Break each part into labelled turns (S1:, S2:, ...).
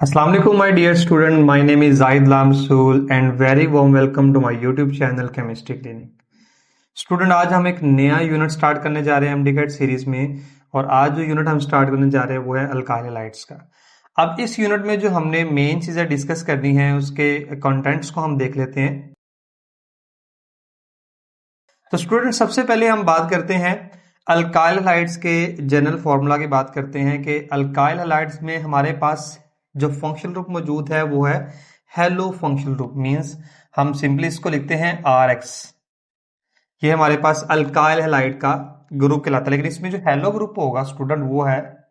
S1: अस्सलाम वालेकुम my dear student, my name is Zahid लामसूल and very warm welcome to my YouTube channel chemistry clinic. Student, आज हम एक नया यूनिट स्टार्ट करने जा रहे हैं एमडीकेट सीरीज में। और आज जो यूनिट हम स्टार्ट करने जा रहे हैं वो है अल्काइल हैलाइड्स का। अब इस यूनिट में जो हमने मेन चीजें डिस्कस करनी है उसके कंटेंट्स को हम देख लेते हैं। तो स्टूडेंट, सबसे पहले हम बात करते हैं अल्काइल हैलाइड्स के जनरल फॉर्मूला की बात करते हैं कि अल्काइल हैलाइड्स में हमारे पास जो फंक्शनल ग्रुप मौजूद है वो है हेलो फंक्शनल ग्रुप। मींस हम सिंपली इसको लिखते हैं RX। ये हमारे पास अल्काइल हैलाइड का ग्रुप कहलाता है। लेकिन इसमें जो हेलो ग्रुप होगा स्टूडेंट वो है,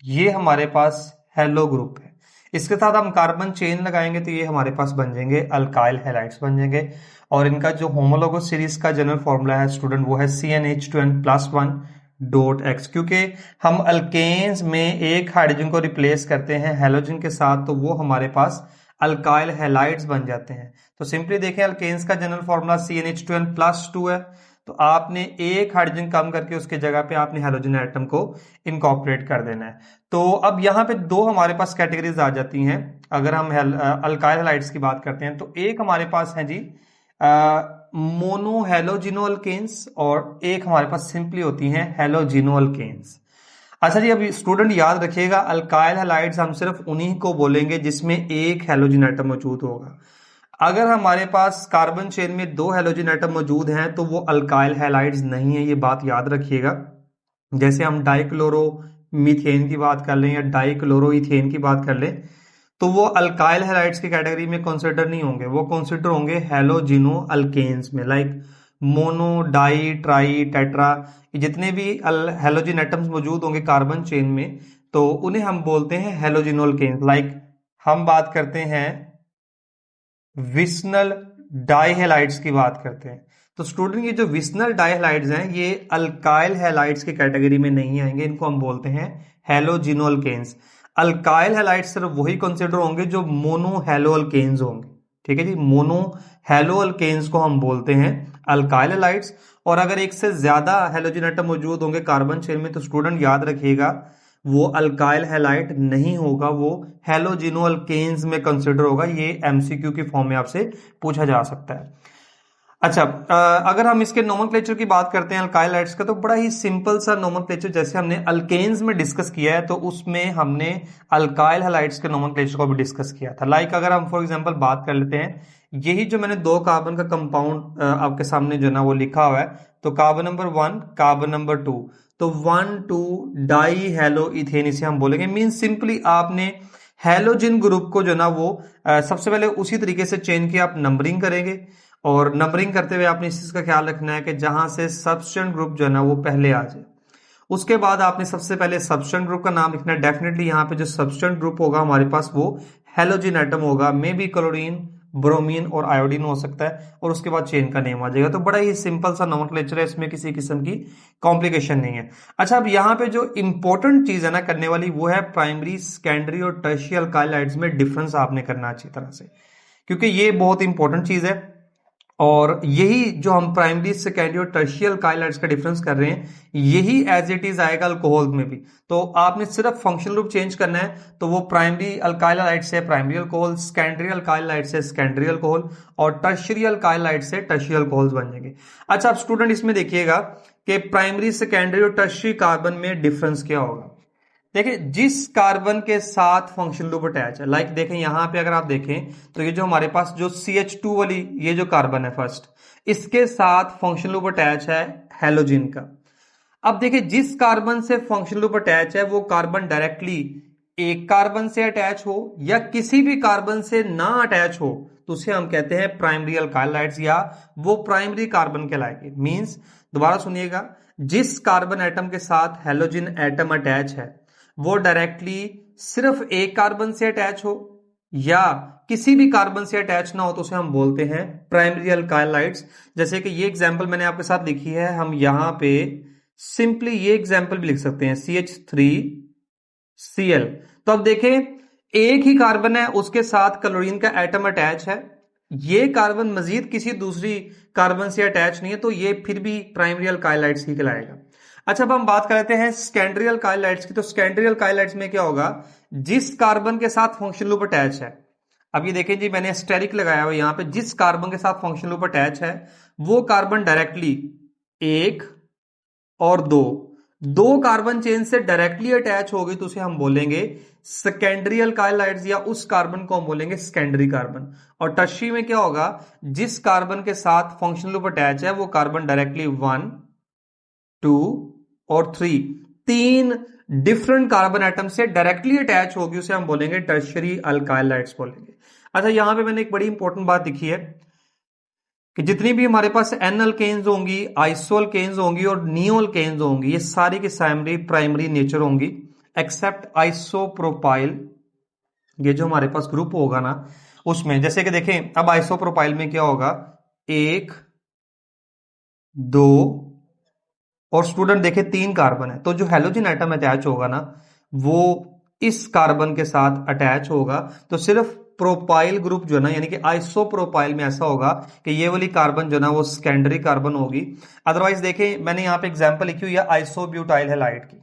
S1: ये हमारे पास हेलो ग्रुप है। इसके साथ हम कार्बन चेन लगाएंगे तो ये हमारे पास बन जाएंगे अल्काइल हैलाइड्स बन जाएंगे। और इनका जो होमोलोगस सीरीज का जनरल फॉर्मूला है स्टूडेंट वो है CnH2n+1 क्योंकि हम अल्केन्स में एक हाइड्रोजन को रिप्लेस करते हैं हेलोजन के साथ तो वो हमारे पास अल्काइल हैलाइड्स बन जाते हैं। तो सिंपली देखें, अल्केन्स का जनरल फॉर्मूला CnH2n+2 है। तो आपने एक हाइड्रोजन कम करके उसके जगह पे आपने हेलोजन एटम को इनकॉर्पोरेट कर देना है। तो अब यहाँ पे दो हमारे पास कैटेगरीज आ जाती हैं। अगर हम अल्काइल हैलाइड्स की बात करते हैं तो एक हमारे पास है जी मोनो हेलोजिनो अल्केन्स और एक हमारे पास सिंपली होती हैं हेलोजिनो अल्केन्स। अच्छा जी, अभी स्टूडेंट याद रखिएगा, अल्काइल हैलाइड्स हम सिर्फ उन्हीं को बोलेंगे जिसमें एक हेलोजन एटम मौजूद होगा। अगर हमारे पास कार्बन चेन में दो हेलोजन एटम मौजूद हैं तो वो अल्काइल हैलाइड्स नहीं है, ये बात याद रखिएगा। जैसे हम डाइक्लोरो मीथेन की बात कर लें या डाइक्लोरो इथेन की बात कर लें तो वो अल्काइल हैलाइड्स की कैटेगरी में कंसिडर नहीं होंगे, वो कंसिडर होंगे हेलोजिनो अल्केन्स में। Like mono, di, tri, tetra, ये जितने भी हेलोजन एटम्स मौजूद होंगे कार्बन चेन में तो उन्हें हम बोलते हैं हेलोजिनो अल्केन्स। लाइक हम बात करते हैं विस्नल डाइहैलाइड्स की बात करते हैं। तो स्टूडेंट, ये जो विस्नल डाइहैलाइड्स हैं ये अल्काइल हैलाइड्स की कैटेगरी में नहीं आएंगे, इनको हम बोलते हैं हेलोजिनो अल्केन्स। अल्काइल हैलाइड्स सिर्फ वही कंसिडर होंगे जो मोनो हेलो अल्केन्स होंगे। ठीक है जी, मोनो हेलो अल्केन्स को हम बोलते हैं अल्काइल हैलाइड्स। और अगर एक से ज्यादा हेलोजन एटम मौजूद होंगे कार्बन चेन में तो स्टूडेंट याद रखिएगा वो अल्काइल हैलाइड नहीं होगा, वो हेलोजिनो अल्केन्स में कंसिडर होगा। ये एमसीक्यू की फॉर्म में आपसे पूछा जा सकता है। अच्छा, अगर हम इसके नोमेनक्लेचर की बात करते हैं अल्काइल हैलाइड्स का तो बड़ा ही सिंपल सा नोमेनक्लेचर जैसे हमने अल्केन्स में डिस्कस किया है तो उसमें हमने अल्काइल हैलाइड्स के नोमेनक्लेचर को भी डिस्कस किया था। लाइक अगर हम फॉर एग्जांपल बात कर लेते हैं, यही जो मैंने दो कार्बन का कंपाउंड आपके सामने जो ना वो लिखा हुआ है, तो कार्बन नंबर 1, कार्बन नंबर 2, तो 1,2 डाई हेलो इथेन इसे हम बोलेंगे। मीन सिंपली आपने हेलोजन ग्रुप को जो ना वो सबसे पहले उसी तरीके से चेन की आप नंबरिंग करेंगे। और नंबरिंग करते हुए आपने इस चीज का ख्याल रखना है कि जहां से सब्स्टेंट ग्रुप जो है ना वो पहले आ जाए। उसके बाद आपने सबसे पहले सब्स्टेंट ग्रुप का नाम लिखना है। डेफिनेटली यहाँ पे जो सब्स्टेंट ग्रुप होगा हमारे पास वो हेलोजन एटम होगा, मे बी क्लोरीन, ब्रोमीन और आयोडीन हो सकता है। और उसके बाद चेन का नेम आ जाएगा। तो बड़ा ही सिंपल सा नोमेनक्लेचर है, इसमें किसी किस्म की कॉम्प्लिकेशन नहीं है। अच्छा, अब यहाँ पे जो इंपॉर्टेंट चीज है ना करने वाली वो है प्राइमरी, सेकेंडरी और टर्शियरी अल्काइल हैलाइड्स में डिफरेंस आपने करना अच्छी तरह से, क्योंकि ये बहुत इंपॉर्टेंट चीज है। और यही जो हम प्राइमरी, सेकेंडरी और टर्शियरी अल्काइल हैलाइड्स का डिफरेंस कर रहे हैं यही एज इट इज आएगा अल्कोहल में भी। तो आपने सिर्फ फंक्शनल ग्रुप चेंज करना है तो वो प्राइमरी अल्काइल हैलाइड से primary alcohol, secondary alkyl halide से सेकेंडरी अल्कोहल और टर्शियरी अल्काइल हैलाइड से टर्शियरी अल्कोहल्स बन जाएंगे। अच्छा, अब स्टूडेंट इसमें देखिएगा कि प्राइमरी, सेकेंडरी और टर्शियरी कार्बन में डिफरेंस क्या होगा। देखिए, जिस कार्बन के साथ फंक्शनल ग्रुप अटैच है, लाइक देखें यहां पे अगर आप देखें तो ये जो हमारे पास जो CH2 वाली ये जो कार्बन है फर्स्ट, इसके साथ फंक्शनल ग्रुप अटैच है हेलोजन का। अब देखिए, जिस कार्बन से फंक्शनल ग्रुप अटैच है वो कार्बन डायरेक्टली एक कार्बन से अटैच हो या किसी भी कार्बन से ना अटैच हो तो उसे हम कहते हैं प्राइमरी अल्काइल हैलाइड्स या वो प्राइमरी कार्बन कहलाएंगे। मींस दोबारा सुनिएगा, जिस कार्बन एटम के साथ हेलोजन एटम अटैच है वो डायरेक्टली सिर्फ एक कार्बन से अटैच हो या किसी भी कार्बन से अटैच ना हो तो उसे हम बोलते हैं प्राइमरी अल्काइल हैलाइड्स। जैसे कि ये एग्जांपल मैंने आपके साथ लिखी है, हम यहां पे सिंपली ये एग्जांपल भी लिख सकते हैं CH3Cl। तो अब देखें, एक ही कार्बन है उसके साथ क्लोरीन का एटम अटैच है, ये कार्बन मजीद किसी दूसरी कार्बन से अटैच नहीं है तो ये फिर भी प्राइमरी अल्काइल हैलाइड्स ही कहलाएगा। अच्छा, अब हम बात कर लेते हैं सेकेंडरी अल्काइल हाइड्स की। तो सेकेंडरी अल्काइल हाइड्स में क्या होगा, जिस कार्बन के साथ फंक्शनल ग्रुप अटैच है, अब ये देखें जी मैंने स्टेरिक लगाया हुआ यहां पे, जिस कार्बन के साथ फंक्शनल ग्रुप अटैच है वो कार्बन डायरेक्टली एक और दो, दो कार्बन चेन से डायरेक्टली अटैच होगी तो उसे हम बोलेंगे सेकेंडरी अल्काइल हाइड्स, या उस कार्बन को हम बोलेंगे सेकेंडरी कार्बन। और टर्शियरी में क्या होगा, जिस कार्बन के साथ फंक्शनल ग्रुप अटैच है वो कार्बन डायरेक्टली 1, 2 और 3, तीन डिफरेंट कार्बन एटम से डायरेक्टली अटैच होगी, उसे हम बोलेंगे टर्शियरी अल्काइल हाइड्स बोलेंगे। अच्छा, यहां पे मैंने एक बड़ी इंपॉर्टेंट बात लिखी है कि जितनी भी हमारे पास एन अल्केन्स होंगी, आइसो अल्केन्स होंगी और नियो अल्केन्स होंगी, ये सारी की सारी प्राइमरी नेचर होंगी एक्सेप्ट आइसोप्रोपाइल। ये जो हमारे पास ग्रुप होगा ना उसमें, जैसे कि देखें अब आइसोप्रोपाइल में क्या होगा, एक, दो और स्टूडेंट देखें तीन कार्बन है, तो जो हेलोजन एटम अटैच होगा ना वो इस कार्बन के साथ अटैच होगा। तो सिर्फ प्रोपाइल ग्रुप जो है ना, यानी कि आइसोप्रोपाइल में ऐसा होगा कि ये वाली कार्बन जो है ना वो सेकेंडरी कार्बन होगी। अदरवाइज देखें मैंने यहां पे एग्जांपल लिखी हुई है आइसोब्यूटाइल हैलाइड की,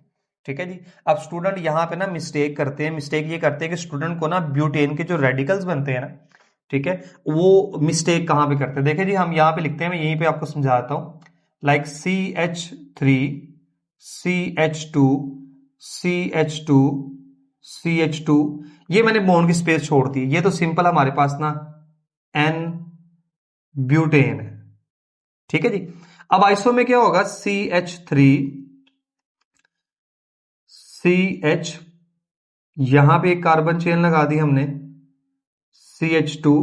S1: ठीक है जी। अब स्टूडेंट यहां पे ना मिस्टेक करते हैं, मिस्टेक ये करते हैं कि स्टूडेंट को ना ब्यूटेन के जो रेडिकल्स बनते हैं ना, ठीक है, वो मिस्टेक कहां पे करते हैं। देखिए जी हम यहां पे लिखते हैं, मैं यहीं पे आपको समझाता हूं, like CH3, CH2, CH2, CH2, ये मैंने बॉन्ड की स्पेस छोड़ दी, ये तो सिंपल हमारे पास ना N ब्यूटेन है, ठीक है जी। अब आइसो में क्या होगा, CH3, CH, यहां पे एक कार्बन चेन लगा दी हमने, CH2,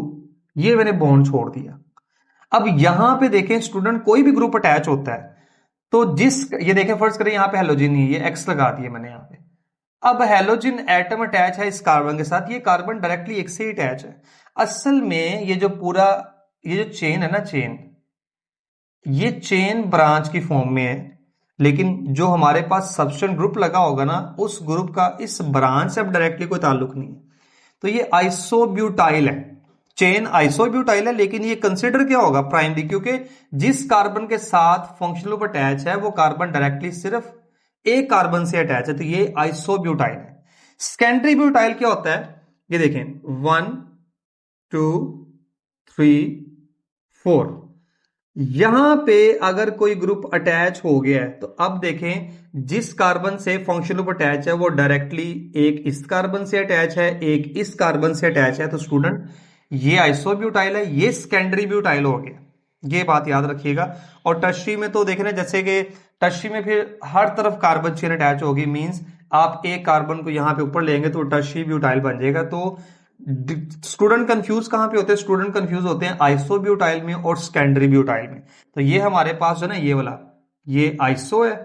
S1: ये मैंने बॉन्ड छोड़ दिया। अब यहां पे देखें स्टूडेंट, कोई भी ग्रुप अटैच होता है तो जिस, ये देखें फर्स्ट करें यहां पे हेलोजन ही, ये एक्स लगा दिए मैंने यहां पे। अब हेलोजन एटम अटैच है इस कार्बन के साथ, ये कार्बन डायरेक्टली एक से ही अटैच है। असल में ये जो पूरा, ये जो चेन है ना चेन, ये चेन ब्रांच की फॉर्म में है, लेकिन जो हमारे पास सब्सटेंस ग्रुप लगा होगा ना उस ग्रुप का इस ब्रांच से अब डायरेक्टली कोई ताल्लुक नहीं है। तो ये आइसोब्यूटाइल है, चेन आइसोब्यूटाइल है, लेकिन ये कंसिडर क्या होगा, प्राइमरी, क्योंकि जिस कार्बन के साथ फंक्शनल ग्रुप अटैच है वो कार्बन डायरेक्टली सिर्फ एक कार्बन से अटैच है, तो ये आइसोब्यूटाइल है। सेकेंडरी ब्यूटाइल क्या होता है, ये देखें 1, 2, 3, 4, यहां पे अगर कोई ग्रुप अटैच हो गया है तो अब देखें जिस कार्बन से फंक्शनल ग्रुप अटैच है वो डायरेक्टली एक इस कार्बन से अटैच है, एक इस कार्बन से अटैच है, तो स्टूडेंट ये आइसोब्यूटाइल है, ये सेकेंडरी ब्यूटाइल हो गया, ये बात याद रखिएगा। और टर्शियरी में तो देख रहे हैं जैसे कि टर्शियरी में फिर हर तरफ कार्बन चेन अटैच होगी, मींस आप एक कार्बन को यहां पे ऊपर लेंगे तो टर्शियरी ब्यूटाइल बन जाएगा। तो स्टूडेंट कंफ्यूज कहां पे होते हैं, स्टूडेंट कंफ्यूज होते हैं आइसोब्यूटाइल में और सेकेंडरी ब्यूटाइल में। तो ये हमारे पास जो ना ये वाला, ये आइसो है,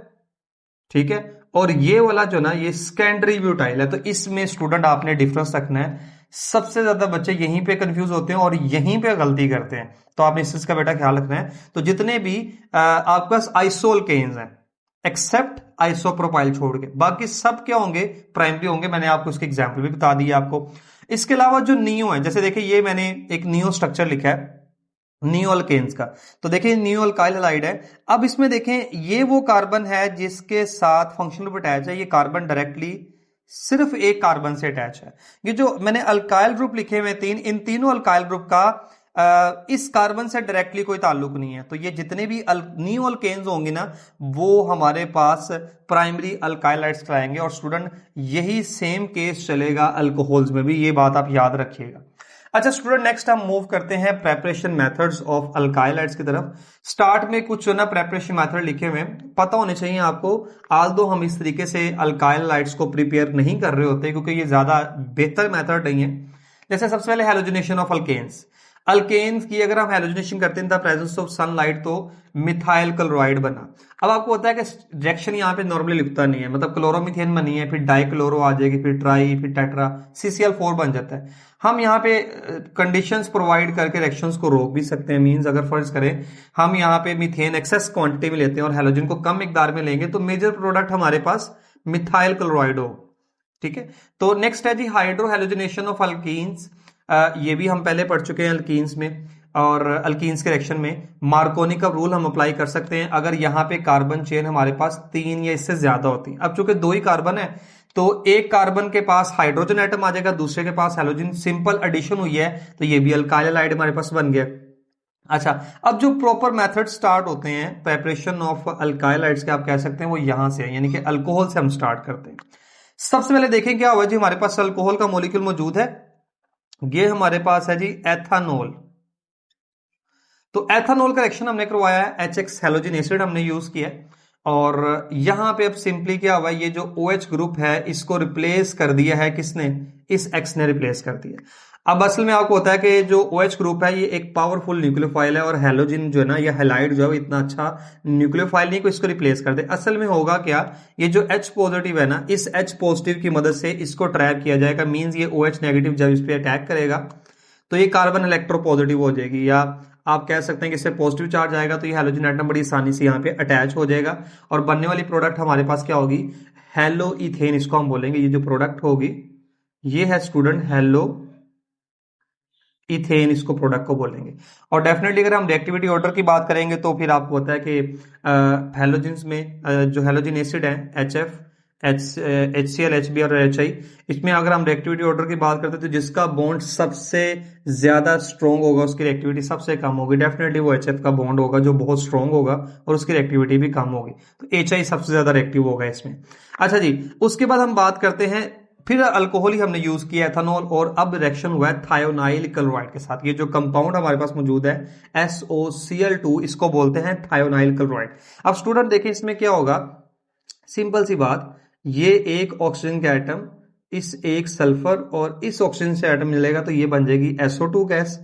S1: ठीक है, और ये वाला जो ना ये सेकेंडरी ब्यूटाइल है। तो इसमें स्टूडेंट आपने डिफरेंस रखना है, सबसे ज्यादा बच्चे यहीं पे कंफ्यूज होते हैं और यहीं पे गलती करते हैं, तो आपने इस चीज का बेटा ख्याल रखना है। तो जितने भी आपके पास आइसोल्केन्स हैं एक्सेप्ट आइसोप्रोपाइल छोड़ के, बाकी सब क्या होंगे, प्राइमरी होंगे। मैंने आपको इसके एग्जाम्पल भी बता दिया आपको। इसके अलावा जो नियो है, जैसे देखिए ये मैंने एक नियो स्ट्रक्चर लिखा है नियो अल्केन्स का, तो देखिए नियो अल्काइल हैलाइड है। अब इसमें देखें ये वो कार्बन है जिसके साथ फंक्शनल ग्रुप अटैच है, ये कार्बन डायरेक्टली सिर्फ एक कार्बन से अटैच है। ये जो मैंने अल्काइल ग्रुप लिखे हुए तीन, इन तीनों अल्काइल ग्रुप का इस कार्बन से डायरेक्टली कोई ताल्लुक नहीं है। तो ये जितने भी नियो अल्केन्स होंगे ना वो हमारे पास प्राइमरी अल्काइल हाइड्स कराएंगे। और स्टूडेंट यही सेम केस चलेगा अल्कोहल्स में भी, ये बात आप याद रखिएगा। अच्छा स्टूडेंट, नेक्स्ट हम मूव करते हैं preparation methods of alkyl halides की तरफ। स्टार्ट में कुछ जो ना प्रेपरेशन मेथड लिखे हुए पता होने चाहिए आपको, आल्दो हम इस तरीके से अल्काइल हाइड्स को प्रिपेयर नहीं कर रहे होते क्योंकि ये ज्यादा बेहतर मेथड नहीं है। जैसे सबसे पहले हेलोजिनेशन ऑफ अल्केन्स, अल्केन्स की अगर हम हेलोजिनेशन करते हैं in the presence of sunlight तो मिथाइल क्लोराइड बना। अब आपको होता है कि रिएक्शन यहाँ पे नॉर्मली लिखता नहीं है, मतलब क्लोरोमीथेन बनी है, फिर डाइक्लोरो आ जाएगी, फिर ट्राई, फिर टेट्रा, CCl4 बन जाता है। हम यहाँ पे कंडीशंस प्रोवाइड करके रिएक्शंस को रोक भी सकते हैं। मींस अगर फर्ज करें हम यहाँ पे मीथेन एक्सेस क्वांटिटी में लेते हैं और हेलोजन को कम मिकदार में लेंगे तो मेजर प्रोडक्ट हमारे पास मिथाइल क्लोराइड हो, ठीक है। तो नेक्स्ट है जी हाइड्रो हेलोजिनेशन ऑफ अल्कीन्स, ये भी हम पहले पढ़ चुके हैं अल्कीन्स में। और अल्कीन्स के रिएक्शन में मार्कोनी का रूल हम अप्लाई कर सकते हैं अगर यहाँ पे कार्बन चेन हमारे पास 3 या इससे ज्यादा होती है। अब चूंकि 2 ही कार्बन है तो एक कार्बन के पास हाइड्रोजन एटम आ जाएगा, दूसरे के पास हैलोजन, सिंपल एडिशन हुई है तो ये भी अल्काइल हैलाइड हमारे पास बन गया। अच्छा, अब जो प्रॉपर मेथड स्टार्ट होते हैं प्रेपरेशन ऑफ अल्काइल हैलाइड्स के, आप कह सकते हैं वो यहां से है, यानी कि अल्कोहल से हम स्टार्ट करते हैं। सबसे पहले देखें क्या हुआ जी, हमारे पास अल्कोहल का मॉलिक्यूल मौजूद है, ये हमारे पास है जी एथानोल। तो एथानोल का रिएक्शन हमने करवाया है, HX हैलोजन एसिड हमने यूज किया है, और यहां पे अब सिंपली क्या हुआ, ये जो OH ग्रुप है इसको रिप्लेस कर दिया है किसने, इस X ने रिप्लेस कर दिया। अब असल में आपको होता है कि जो OH ग्रुप है ये एक पावरफुल न्यूक्लियोफाइल है, और हैलोजन जो है ना, या हैलाइड जो है इतना अच्छा न्यूक्लियोफाइल नहीं को इसको रिप्लेस कर दे। असल में होगा क्या, ये जो H पॉजिटिव है ना, इस H पॉजिटिव की मदद से इसको ट्रैप किया जाएगा, मींस ये OH नेगेटिव जब इस पे अटैक करेगा तो ये कार्बन इलेक्ट्रो पॉजिटिव हो जाएगी, या आप कह सकते हैं कि इससे पॉजिटिव चार्ज आएगा तो ये हैलोजन एटम बड़ी आसानी से यहाँ पे अटैच हो जाएगा, और बनने वाली प्रोडक्ट हमारे पास क्या होगी, हेलो इथेन इसको हम बोलेंगे। ये जो प्रोडक्ट होगी ये है स्टूडेंट हेलो इथेन, इसको प्रोडक्ट को बोलेंगे। और डेफिनेटली अगर हम रिएक्टिविटी ऑर्डर की बात करेंगे तो फिर आपको पता है कि हैलोजेंस में जो हैलोजन एसिड है HF, HCl, HB और HI, इसमें अगर हम रिएक्टिविटी ऑर्डर की बात करते हैं तो जिसका बॉन्ड सबसे ज्यादा स्ट्रॉन्ग होगा उसकी रिएक्टिविटी सबसे कम होगी, डेफिनेटली वो HF का बॉन्ड होगा जो बहुत स्ट्रॉन्ग होगा और उसकी रिएक्टिविटी भी कम होगी, तो HI सबसे ज्यादा रिएक्टिव होगा इसमें। अच्छा जी, उसके बाद हम बात करते हैं, फिर अल्कोहल ही हमने यूज किया एथेनॉल, और अब रिएक्शन हुआ है थायोनाइल क्लोराइड के साथ। ये जो कंपाउंड हमारे पास मौजूद है SOCl2, इसको बोलते हैं थायोनाइल क्लोराइड। अब स्टूडेंट देखिए इसमें क्या होगा, सिंपल सी बात, ये एक ऑक्सीजन का एटम, इस एक सल्फर और इस ऑक्सीजन से एटम मिलेगा तो ये बन जाएगी SO2 गैस।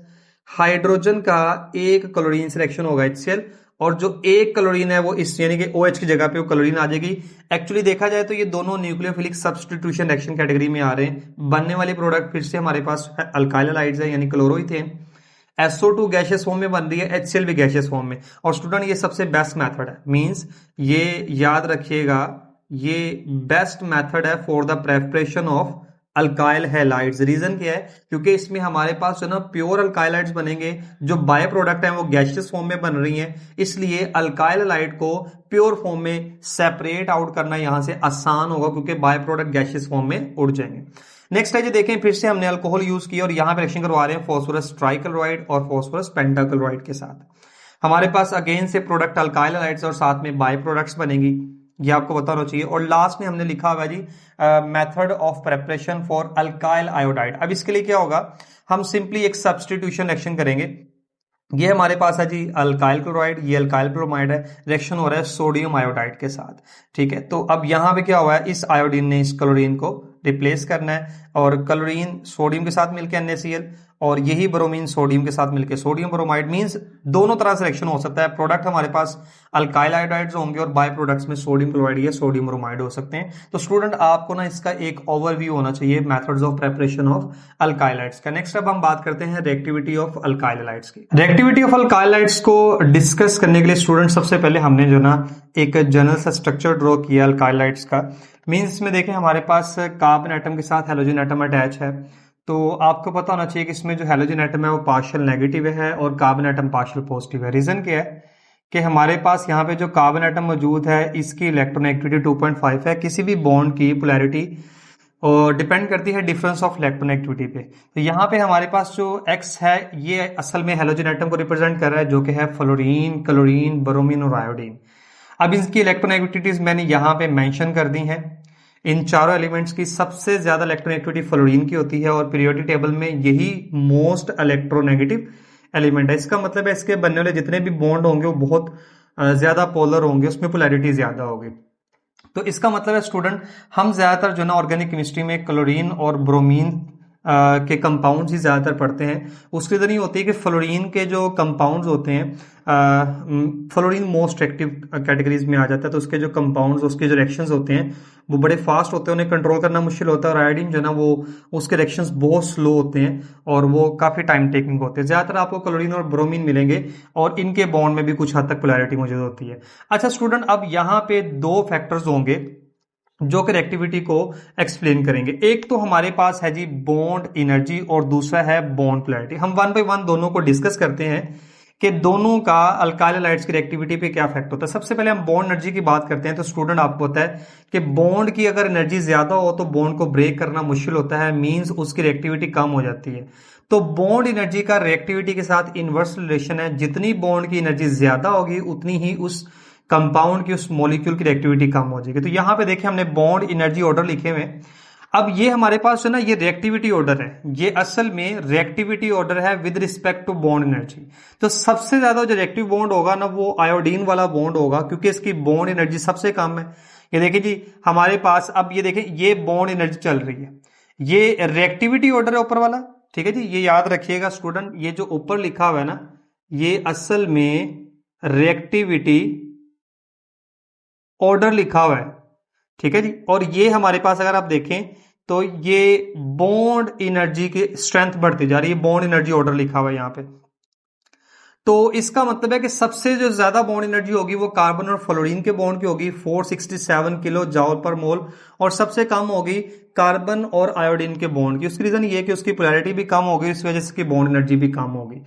S1: हाइड्रोजन का एक क्लोरीन से रिएक्शन होगा HCl, और जो एक क्लोरीन है वो इस यानी कि OH की जगह पे वो क्लोरीन आ जाएगी। एक्चुअली देखा जाए तो ये दोनों न्यूक्लियोफिलिक सब्स्टिट्यूशन रिएक्शन कैटेगरी में आ रहे हैं। बनने वाली प्रोडक्ट फिर से हमारे पास अल्काइल हैलाइड्स है, यानी क्लोरोइथेन। SO2 गैसियस फॉर्म में बन रही है, HCl भी गैसियस फॉर्म में। और स्टूडेंट ये सबसे बेस्ट मेथड है, मींस ये याद रखिएगा, ये बेस्ट मेथड है for the preparation of alkyl halides. Reason क्या है, क्योंकि इसमें हमारे पास जो ना प्योर अल्काइल हैलाइड्स बनेंगे, जो बाय प्रोडक्ट है वो गैसियस फॉर्म में बन रही हैं, इसलिए अल्काइल हैलाइड को प्योर फॉर्म में सेपरेट आउट करना यहां से आसान होगा, क्योंकि बाय प्रोडक्ट गैसियस फॉर्म में उड़ जाएंगे। नेक्स्ट है जी, देखें फिर से हमने अल्कोहल यूज किया और यहां पे रिएक्शन करवा रहे हैं फास्फोरस ट्राइक्लोराइड और फास्फोरस पेंटाक्लोराइड के साथ। हमारे पास अगेन से प्रोडक्ट अल्काइल हैलाइड्स और साथ में बाय प्रोडक्ट्स बनेंगी, ये आपको बताना चाहिए। और लास्ट में हमने लिखा हुआ है जी method of preparation for alkyl iodide. अब इसके लिए क्या होगा, हम सिंपली एक सब्स्टिट्यूशन रिएक्शन करेंगे। ये हमारे पास है जी अल्काइल क्लोराइड, ये अल्काइल ब्रोमाइड है, रिएक्शन हो रहा है सोडियम आयोडाइड के साथ, ठीक है। तो अब यहां पे क्या हुआ है, इस आयोडीन ने इस क्लोरीन को रिप्लेस करना है, और क्लोरीन सोडियम के साथ मिलकर NaCl, और यही ब्रोमीन सोडियम के साथ मिलकर सोडियम ब्रोमाइड, मींस दोनों तरह से रिएक्शन हो सकता है। प्रोडक्ट हमारे पास अल्काइल आयोडाइड्स होंगे और बाय प्रोडक्ट्स में सोडियम क्लोराइड या सोडियम ब्रोमाइड हो सकते हैं। तो स्टूडेंट आपको ना इसका एक ओवरव्यू होना चाहिए methods of preparation of alkyl halides का। नेक्स्ट अब हम बात करते हैं रिएक्टिविटी ऑफ अल्काइल हैलाइड्स की। रिएक्टिविटी ऑफ अल्काइल हैलाइड्स को डिस्कस करने के लिए स्टूडेंट सबसे पहले हमने जो ना एक जनरल सा स्ट्रक्चर ड्रॉ किया अल्काइल हैलाइड्स का। मींस इसमें देखें हमारे पास कार्बन एटम के साथ हैलोजन एटम अटैच है, तो आपको पता होना चाहिए कि इसमें जो हैलोजन एटम है वो पार्शियल नेगेटिव है और कार्बन एटम पार्शियल पॉजिटिव है। रीजन क्या है कि हमारे पास यहाँ पे जो कार्बन एटम मौजूद है इसकी इलेक्ट्रोनेगेटिविटी 2.5 है। किसी भी बॉन्ड की पोलैरिटी और डिपेंड करती है डिफरेंस ऑफ इलेक्ट्रोनेगेटिविटी पे। तो यहाँ पे हमारे पास जो X है ये असल में हैलोजन एटम को रिप्रेजेंट कर रहा है, जो कि है फ्लोरीन, क्लोरीन, ब्रोमीन और आयोडीन। अब इसकी इलेक्ट्रोनेगेटिविटीज मैंने यहाँ पे मेंशन कर दी हैं। इन चारों एलिमेंट्स की सबसे ज्यादा इलेक्ट्रोनेगेटिविटी फ्लोरीन की होती है, और पीरियोडिक टेबल में यही मोस्ट इलेक्ट्रोनेगेटिव एलिमेंट है। इसका मतलब है इसके बनने वाले जितने भी बॉन्ड होंगे वो बहुत ज्यादा पोलर होंगे, उसमें पोलैरिटी ज्यादा होगी। तो इसका मतलब है स्टूडेंट, हम ज्यादातर जो ना ऑर्गेनिक केमिस्ट्री में क्लोरीन और ब्रोमीन के कंपाउंड्स ही ज्यादातर पढ़ते हैं। उसकी वजह नहीं होती है कि फ्लोरीन के जो कंपाउंड्स होते हैं, फ्लोरीन मोस्ट एक्टिव कैटेगरीज में आ जाता है, तो उसके जो कंपाउंड्स, उसके जो रिएक्शंस होते हैं वो बड़े फास्ट होते हैं, उन्हें कंट्रोल करना मुश्किल होता है। और आयोडीन जो ना वो उसके रिएक्शंस बहुत स्लो होते हैं और वो काफी टाइम टेकिंग होते हैं। ज्यादातर आपको क्लोरीन और ब्रोमीन मिलेंगे और इनके बॉन्ड में भी कुछ हद तक पोलैरिटी मौजूद होती है। अच्छा स्टूडेंट, अब यहाँ पे दो फैक्टर्स होंगे जो कि रिएक्टिविटी को एक्सप्लेन करेंगे। एक तो हमारे पास है जी बॉन्ड एनर्जी और दूसरा है बॉन्ड पोलैरिटी। हम वन बाय वन दोनों को डिस्कस करते हैं कि दोनों का अल्काइल हैलाइड्स की रिएक्टिविटी पे क्या इफेक्ट होता है। सबसे पहले हम बॉन्ड एनर्जी की बात करते हैं। तो स्टूडेंट आपको पता है कि बॉन्ड की अगर एनर्जी ज्यादा हो तो बॉन्ड को ब्रेक करना मुश्किल होता है, मींस उसकी रिएक्टिविटी कम हो जाती है। तो बॉन्ड एनर्जी का रिएक्टिविटी के साथ इनवर्स रिलेशन है। जितनी बॉन्ड की एनर्जी ज्यादा होगी उतनी ही उस कंपाउंड की, उस मॉलिक्यूल की रिएक्टिविटी कम हो जाएगी। तो यहां पे देखिए हमने बॉन्ड एनर्जी ऑर्डर लिखे हुए हैं। अब ये हमारे पास है ना, ये रिएक्टिविटी ऑर्डर है, ये असल में रिएक्टिविटी ऑर्डर है with respect to bond energy. तो सबसे ज्यादा जो रिएक्टिव बॉन्ड होगा ना वो आयोडीन वाला बॉन्ड होगा, क्योंकि इसकी बॉन्ड एनर्जी सबसे कम है। ये देखिए जी हमारे पास, अब ये देखें ये बॉन्ड एनर्जी चल रही है, ये रिएक्टिविटी ऑर्डर है ऊपर वाला, ठीक है जी। ये याद रखिएगा स्टूडेंट, ये जो ऊपर लिखा हुआ है ना ये असल में रिएक्टिविटी ऑर्डर लिखा हुआ है, ठीक है जी। और ये हमारे पास अगर आप देखें तो ये बॉन्ड एनर्जी की स्ट्रेंथ बढ़ती जा रही है, बॉन्ड एनर्जी ऑर्डर लिखा हुआ है यहां पे। तो इसका मतलब है कि सबसे जो ज्यादा बॉन्ड एनर्जी होगी वो कार्बन और फ्लोरीन के बॉन्ड की होगी 467 किलो जॉल पर मोल, और सबसे कम होगी कार्बन और आयोडीन के बॉन्ड की। उसकी रीजन ये है कि उसकी पोलैरिटी भी कम होगी, इस वजह से इसकी बॉन्ड एनर्जी भी कम होगी।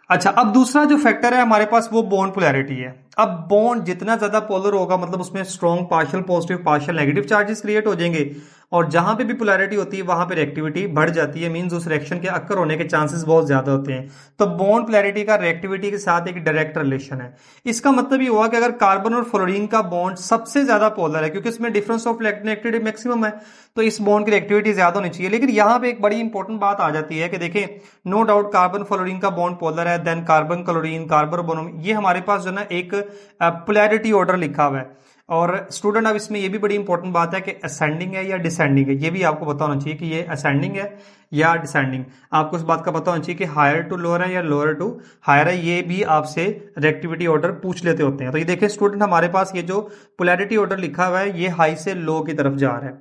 S1: अच्छा, अब दूसरा जो फैक्टर है हमारे पास वो बॉन्ड पोलैरिटी है। अब बॉन्ड जितना ज्यादा पोलर होगा मतलब उसमें strong partial positive partial negative charges create हो जाएंगे, और जहां पे भी पोलैरिटी होती है वहां पे रिएक्टिविटी बढ़ जाती है, मींस उस रिएक्शन के अक्कर होने के चांसेस बहुत ज्यादा होते हैं। तो बॉन्ड पोलैरिटी का रिएक्टिविटी के साथ एक डायरेक्ट रिलेशन है। इसका मतलब ये हुआ कि अगर कार्बन और फ्लोरीन का बॉन्ड सबसे ज्यादा पोलर है, क्योंकि इसमें डिफरेंस ऑफ इलेक्ट्रोनेगेटिविटी मैक्सिमम है, तो इस बॉन्ड की रिएक्टिविटी ज्यादा होनी चाहिए। लेकिन यहां पे एक बड़ी इंपॉर्टेंट बात आ जाती है कि देखें, नो डाउट कार्बन फ्लोरीन का बॉन्ड पोलर है, देन कार्बन क्लोरीन कार्बन बोनोम, ये हमारे पास जो ना एक पोलैरिटी ऑर्डर लिखा हुआ है। और स्टूडेंट अब इसमें ये भी बड़ी इंपॉर्टेंट बात है कि असेंडिंग है या डिसेंडिंग है, ये भी आपको पता होना चाहिए कि ये असेंडिंग है या डिसेंडिंग। आपको इस बात का पता होना चाहिए कि हायर टू लोअर है या लोअर टू हायर है, ये भी आपसे रिएक्टिविटी ऑर्डर पूछ लेते होते हैं। तो ये देखिए स्टूडेंट हमारे पास ये जो पोलैरिटी ऑर्डर लिखा हुआ है ये हाई से लो की तरफ जा रहा है,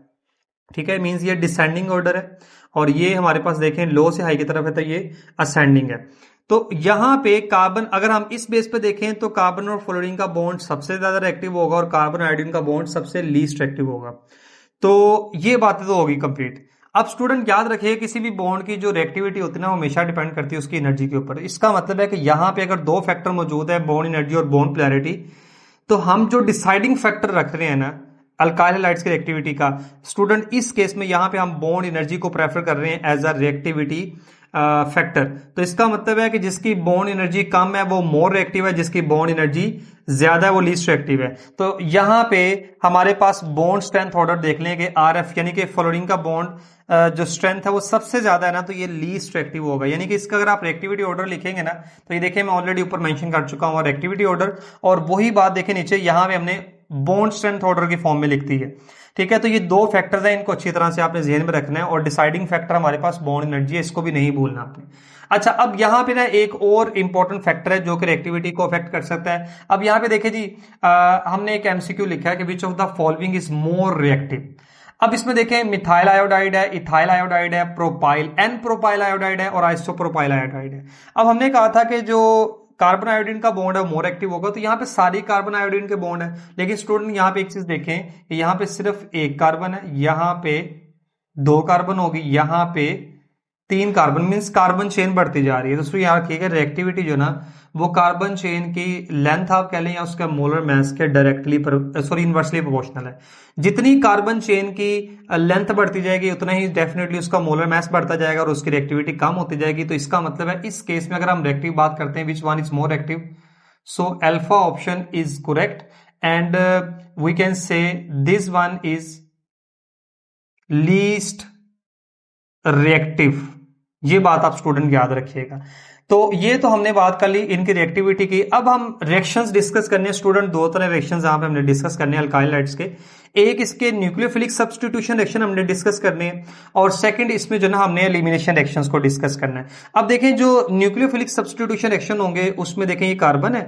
S1: ठीक है, मींस ये डिसेंडिंग ऑर्डर है। और ये हमारे पास देखें लो से हाई की तरफ है तो ये असेंडिंग है। तो यहां पे कार्बन, अगर हम इस बेस पे देखें तो कार्बन और फ्लोरीन का बॉन्ड सबसे ज्यादा रिएक्टिव होगा और कार्बन आयोडीन का बॉन्ड सबसे लीस्ट रिएक्टिव होगा। तो ये बातें तो होगी कंप्लीट। अब स्टूडेंट याद रखिए किसी भी बॉन्ड की जो रिएक्टिविटी होती है ना वो हमेशा डिपेंड करती है उसकी एनर्जी के ऊपर। इसका मतलब है कि यहां पे अगर दो फैक्टर मौजूद है, बॉन्ड एनर्जी और बॉन्ड पोलैरिटी, तो हम जो डिसाइडिंग फैक्टर रख रहे हैं ना अल्काइल हैलाइड्स की रिएक्टिविटी का, स्टूडेंट इस केस में यहां पे हम बॉन्ड एनर्जी को प्रेफर कर रहे हैं एज अ रिएक्टिविटी फैक्टर। तो इसका मतलब है कि जिसकी बॉन्ड एनर्जी कम है वो मोर रिएक्टिव है, जिसकी बॉन्ड एनर्जी ज्यादा है वो लीस्ट रिएक्टिव है। तो यहां पे हमारे पास बॉन्ड स्ट्रेंथ ऑर्डर देख लें कि आरएफ यानी कि फ्लोरीन का बॉन्ड जो स्ट्रेंथ है वो सबसे ज्यादा है ना, तो ये लीस्ट रिएक्टिव होगा। यानी कि इसका अगर आप रिएक्टिविटी ऑर्डर लिखेंगे ना तो ये देखिए मैं ऑलरेडी ऊपर मेंशन कर चुका हूं रिएक्टिविटी ऑर्डर, और वही बात देखें नीचे यहां पे हमने बॉन्ड स्ट्रेंथ ऑर्डर की फॉर्म में लिख दी है, ठीक है। तो ये दो फैक्टर्स हैं, इनको अच्छी तरह से आपने ध्यान में रखना है। और डिसाइडिंग फैक्टर हमारे पास बॉन्ड एनर्जी है, इसको भी नहीं भूलना आपने। अच्छा, अब यहां पे ना एक और इंपॉर्टेंट फैक्टर है जो कि रिएक्टिविटी को अफेक्ट कर सकता है। अब यहां पे देखिए जी हमने एक एमसीक्यू लिखा है कि which of the following is more reactive. अब इसमें देखें मिथाइल आयोडाइड है, इथाइल आयोडाइड है, प्रोपाइल एन प्रोपाइल आयोडाइड है और आइसोप्रोपाइल आयोडाइड है। अब हमने कहा था कि जो कार्बन आयोडीन का बॉन्ड है मोर एक्टिव होगा, तो यहाँ पे सारी कार्बन आयोडीन के बॉन्ड है। लेकिन स्टूडेंट यहाँ पे एक चीज देखें कि यहाँ पे सिर्फ एक कार्बन है, यहाँ पे दो कार्बन होगी, यहाँ पे तीन कार्बन, मीन्स कार्बन चेन बढ़ती जा रही है। दोस्तों याद रखिएगा रिएक्टिविटी जो ना वो कार्बन चेन की लेंथ आप कह लें या उसका मोलर मास के डायरेक्टली इनवर्सली प्रोपोर्शनल है। जितनी कार्बन चेन की लेंथ बढ़ती जाएगी उतना ही डेफिनेटली उसका मोलर मास बढ़ता जाएगा और उसकी रिएक्टिविटी कम होती जाएगी। तो इसका मतलब है इस केस में अगर हम रिएक्टिव बात करते हैं which one is more active, so alpha option is correct and we can say this one is least reactive. ये बात आप स्टूडेंट याद रखिएगा। तो ये तो हमने बात कर ली इनकी रिएक्टिविटी की। अब हम रिएक्शंस डिस्कस करने हैं स्टूडेंट, दो तरह रिएक्शंस यहां पे हमने डिस्कस करने हैं अल्काइल हैलाइड्स के। एक इसके न्यूक्लियोफिलिक सब्स्टिट्यूशन रिएक्शन हमने डिस्कस करने हैं, और सेकंड इसमें जो ना हमने एलिमिनेशन रिएक्शंस को डिस्कस करना है। अब देखें जो न्यूक्लियोफिलिक सब्स्टिट्यूशन रिएक्शन होंगे उसमें देखें ये कार्बन है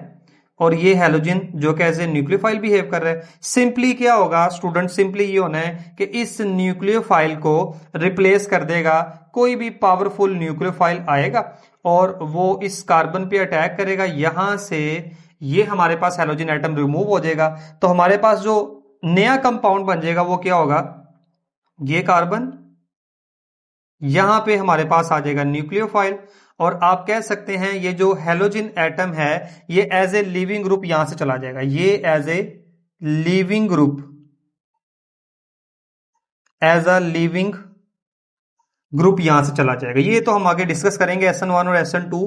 S1: और ये हैलोजन जो कि एज ए न्यूक्लियोफाइल बिहेव कर रहा है। सिंपली क्या होगा स्टूडेंट, सिंपली ये होना है कि इस न्यूक्लियोफाइल को रिप्लेस कर देगा कोई भी पावरफुल न्यूक्लियोफाइल आएगा और वो इस कार्बन पे अटैक करेगा, यहां से ये हमारे पास हैलोजन एटम रिमूव हो जाएगा। तो हमारे पास जो नया कंपाउंड बन जाएगा, वो क्या होगा, ये कार्बन, यहां पे हमारे पास आ जाएगा न्यूक्लियोफाइल, और आप कह सकते हैं ये जो हेलोजन एटम है ये एज ए लिविंग ग्रुप यहां से चला जाएगा, ये as a leaving group, as a leaving group यहां से चला जाएगा। ये तो हम आगे डिस्कस करेंगे SN1 और SN2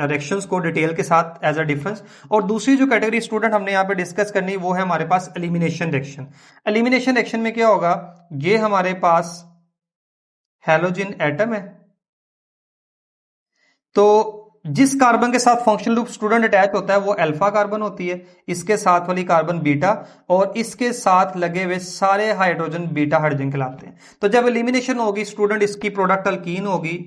S1: रिएक्शंस को डिटेल के साथ एज अ डिफरेंस। और दूसरी जो कैटेगरी स्टूडेंट हमने यहाँ पे डिस्कस करनी वो है हमारे पास एलिमिनेशन रिएक्शन। एलिमिनेशन रिएक्शन में क्या होगा, ये हमारे पास हैलोजन एटम है, तो जिस कार्बन के साथ फंक्शनल ग्रुप स्टूडेंट अटैच होता है वो अल्फा कार्बन होती है, इसके साथ वाली कार्बन बीटा, और इसके साथ लगे हुए सारे हाइड्रोजन बीटा हाइड्रोजन कहलाते हैं। तो जब एलिमिनेशन होगी स्टूडेंट, इसकी प्रोडक्ट अल्कीन होगी,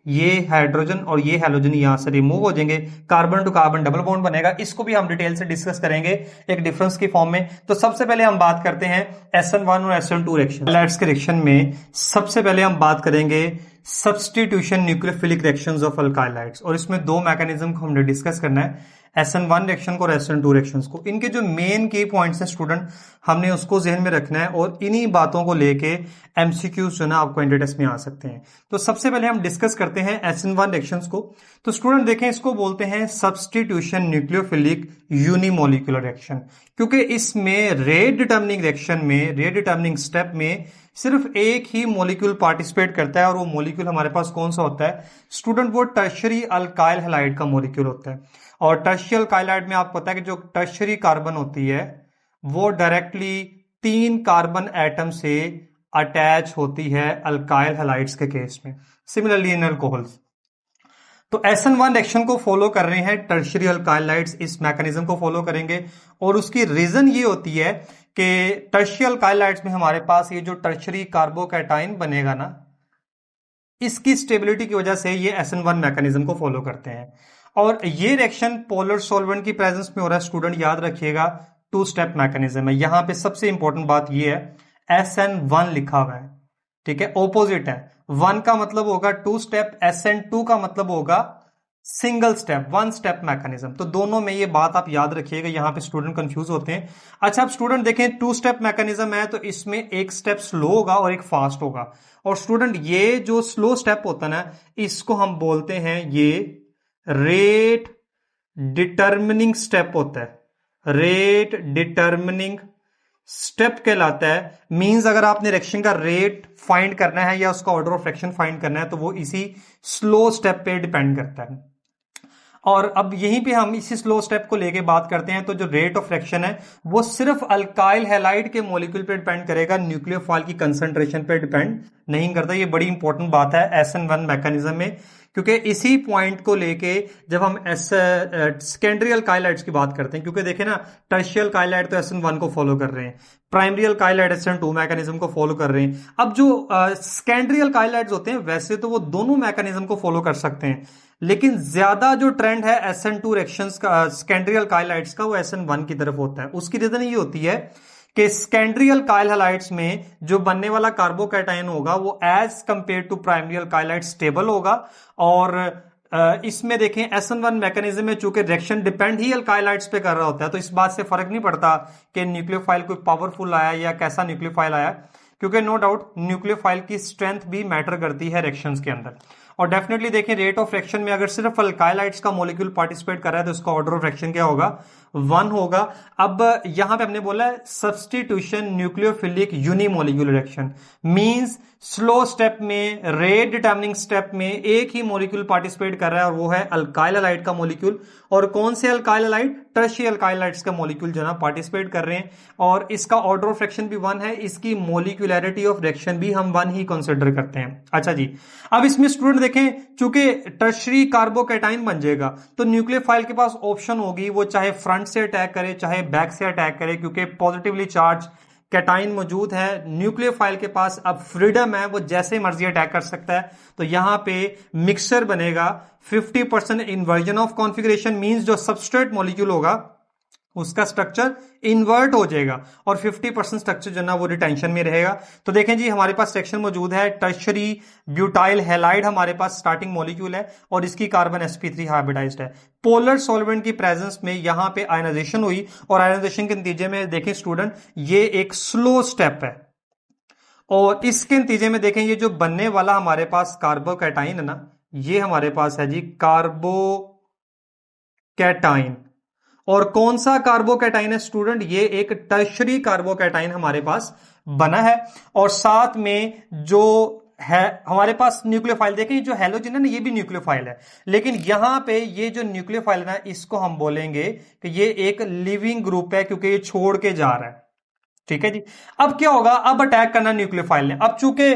S1: ये हाइड्रोजन और ये हैलोजन यहां से रिमूव हो जाएंगे, carbon to carbon double bond बनेगा। इसको भी हम डिटेल से डिस्कस करेंगे एक डिफरेंस की फॉर्म में। तो सबसे पहले हम बात करते हैं SN1 और SN2 रिएक्शन। हैलाइड्स के रिएक्शन में सबसे पहले हम बात करेंगे सब्सटीट्यूशन न्यूक्लियोफिलिक रिएक्शंस ऑफ अल्काइलाइड्स, और इसमें दो मैकेनिज्म को हमने डिस्कस करना है, SN1 रिएक्शन को और SN2 रिएक्शंस को। इनके जो मेन की पॉइंट्स हैं स्टूडेंट, हमने उसको जहन में रखना है, और इन्हीं बातों को लेके एमसीक्यूज जो ना आपको एंट्री टेस्ट में आ सकते हैं। तो सबसे पहले हम डिस्कस करते हैं SN1 रिएक्शंस को। तो स्टूडेंट देखें, इसको बोलते हैं सब्सटीट्यूशन न्यूक्लियोफिलिक यूनिमोलिकुलर रिएक्शन, क्योंकि इसमें रेट डिटर्मिनिंग रिएक्शन में, रेट डिटर्मिनिंग स्टेप में सिर्फ एक ही मॉलिक्यूल पार्टिसिपेट करता है, और वो मॉलिक्यूल हमारे पास कौन सा होता है स्टूडेंट, वो टर्शियरी अल्काइल हैलाइड का मॉलिक्यूल होता है। और टर्शियल अल्काइलाइड में आपको पता है कि जो टर्शियरी कार्बन होती है वो डायरेक्टली 3 कार्बन एटम से अटैच होती है अल्काइल हैलाइड्स के केस में, सिमिलरली इन अल्कोहल्स। तो SN1 रिएक्शन को फॉलो कर रहे हैं टर्शियरी अल्काइलाइड्स, इस मैकेनिज्म को फॉलो करेंगे, और उसकी रीजन ये होती है कि टर्शियरी अल्काइलाइड्स में हमारे पास ये जो टर्शियरी कार्बोकैटाइन बनेगा ना, इसकी स्टेबिलिटी की वजह से ये SN1 मैकेनिज्म को फॉलो करते हैं। और ये रिएक्शन पोलर सॉल्वेंट की प्रेजेंस में हो रहा है स्टूडेंट, याद रखिएगा 2 स्टेप मैकेनिज्म है। यहां पे सबसे इंपॉर्टेंट बात ये है SN1 लिखा हुआ है, ठीक है, ऑपोजिट है। 1 का मतलब होगा 2 स्टेप, SN2 का मतलब होगा सिंगल स्टेप, 1 स्टेप मैकेनिज्म। तो दोनों में ये बात आप याद रखिएगा, यहां पे स्टूडेंट कंफ्यूज होते हैं। अच्छा, अब स्टूडेंट देखें 2 स्टेप मैकेनिज्म है, तो इसमें एक स्टेप स्लो होगा और एक फास्ट होगा। और स्टूडेंट ये जो स्लो स्टेप होता है ना, इसको हम बोलते हैं ये रेट डिटर्मिनिंग स्टेप होता है, रेट डिटर्मिनिंग स्टेप कहलाता है। मींस अगर आपने रिएक्शन का रेट फाइंड करना है या उसका ऑर्डर ऑफ रिएक्शन फाइंड करना है, तो वो इसी स्लो स्टेप पे डिपेंड करता है। और अब यहीं पे हम इसी स्लो स्टेप को लेके बात करते हैं। तो जो रेट ऑफ रिएक्शन है वो सिर्फ अल्काइल हैलाइड के मॉलिक्यूल पे डिपेंड करेगा, न्यूक्लियोफाइल की कंसंट्रेशन पे डिपेंड नहीं करता। ये बड़ी इंपॉर्टेंट बात है SN1 मैकेनिज्म में, क्योंकि इसी पॉइंट को लेके जब हम सेकेंडरी अल्काइलाइड्स की बात करते हैं, क्योंकि देखें ना टर्शियल अल्काइलाइड तो SN1 को फॉलो कर रहे हैं, प्राइमरी अल्काइलाइड SN2 मैकेनिज्म को फॉलो कर रहे हैं। अब जो सेकेंडरी अल्काइलाइड्स होते हैं वैसे तो वो दोनों मैकेनिज्म को फॉलो कर सकते हैं, लेकिन ज्यादा जो ट्रेंड है SN2 रिएक्शंस का, सेकेंडरी अल्काइलाइड्स का, वो SN1 की तरफ होता है। उसकी रीजन ये होती है कि सेकेंडरी अल्काइल हैलाइड्स में जो बनने वाला कार्बोकैटायन होगा वो as compare to primary alkyl halide stable होगा। और इसमें देखें SN1 मैकेनिज्म में चूंकि रिएक्शन डिपेंड ही अल्काइलाइड्स पे कर रहा होता है, तो इस बात से फर्क नहीं पड़ता कि न्यूक्लियोफाइल कोई पावरफुल आया या कैसा न्यूक्लियोफाइल आया, क्योंकि नो डाउट न्यूक्लियोफाइल की स्ट्रेंथ भी मैटर करती है रिएक्शंस के अंदर। और डेफिनेटली देखें रेट ऑफ रिएक्शन में अगर सिर्फ अल्काइलाइड्स का मॉलिक्यूल पार्टिसिपेट कर रहा है तो इसका ऑर्डर ऑफ रिएक्शन क्या होगा, 1 होगा। अब यहां पे हमने बोला है substitution nucleophilic unimolecular reaction, means slow step में, रेट डिटर्मिनिंग स्टेप में एक ही मॉलिक्यूल पार्टिसिपेट कर रहा है और वो है अल्काइल हैलाइड का मॉलिक्यूल। और कौन से अल्काइल हैलाइड, टर्शियरी अल्काइलाइड्स का मॉलिक्यूल जो ना पार्टिसिपेट कर रहे हैं, और इसका ऑर्डर ऑफ रिएक्शन भी 1 है, इसकी मोलिकुलरिटी ऑफ रिएक्शन भी हम 1 ही कंसीडर करते हैं। अच्छा जी, अब इसमें स्टूडेंट देखें चूंकि टर्शियरी कार्बोकैटायन बन जाएगा तो न्यूक्लियोफाइल के पास ऑप्शन होगी, वो चाहे फ्रंट से अटैक करे चाहे बैक से अटैक करे, क्योंकि पॉजिटिवली चार्ज कैटाइन मौजूद है। न्यूक्लियोफाइल के पास अब फ्रीडम है, वो जैसे मर्जी अटैक कर सकता है। तो यहां पे मिक्सचर बनेगा 50% इन्वर्जन ऑफ कॉन्फिगरेशन, मींस जो सबस्ट्रेट मॉलिक्यूल होगा उसका स्ट्रक्चर इन्वर्ट हो जाएगा और 50% स्ट्रक्चर जो ना वो रिटेंशन में रहेगा। तो देखें जी, हमारे पास सेक्शन मौजूद है, टर्शरी ब्यूटाइल हैलाइड हमारे पास स्टार्टिंग मॉलिक्यूल है और इसकी कार्बन sp3 हाइब्रिडाइज्ड है। पोलर सॉल्वेंट की प्रेजेंस में यहां पे आयनाइजेशन हुई और आयनाइजेशन के नतीजे में देखें स्टूडेंट, ये एक स्लो स्टेप है और इसके नतीजे में देखें ये जो बनने वाला हमारे पास कार्बोकैटाइन है ना, ये हमारे पास है जी कार्बोकैटाइन। और कौन सा कार्बोकैटाइन है स्टूडेंट? ये एक टर्शरी कार्बोकैटाइन हमारे पास बना है और साथ में जो है हमारे पास न्यूक्लियोफाइल, देखें जो हैलोजन है ना, ये भी न्यूक्लियोफाइल है, लेकिन यहां पे ये जो न्यूक्लियोफाइल है ना, इसको हम बोलेंगे कि ये एक लिविंग ग्रुप है क्योंकि ये छोड़ के जा रहा है। ठीक है जी। अब क्या होगा, अब अटैक करना न्यूक्लियोफाइल ने। अब चूंकि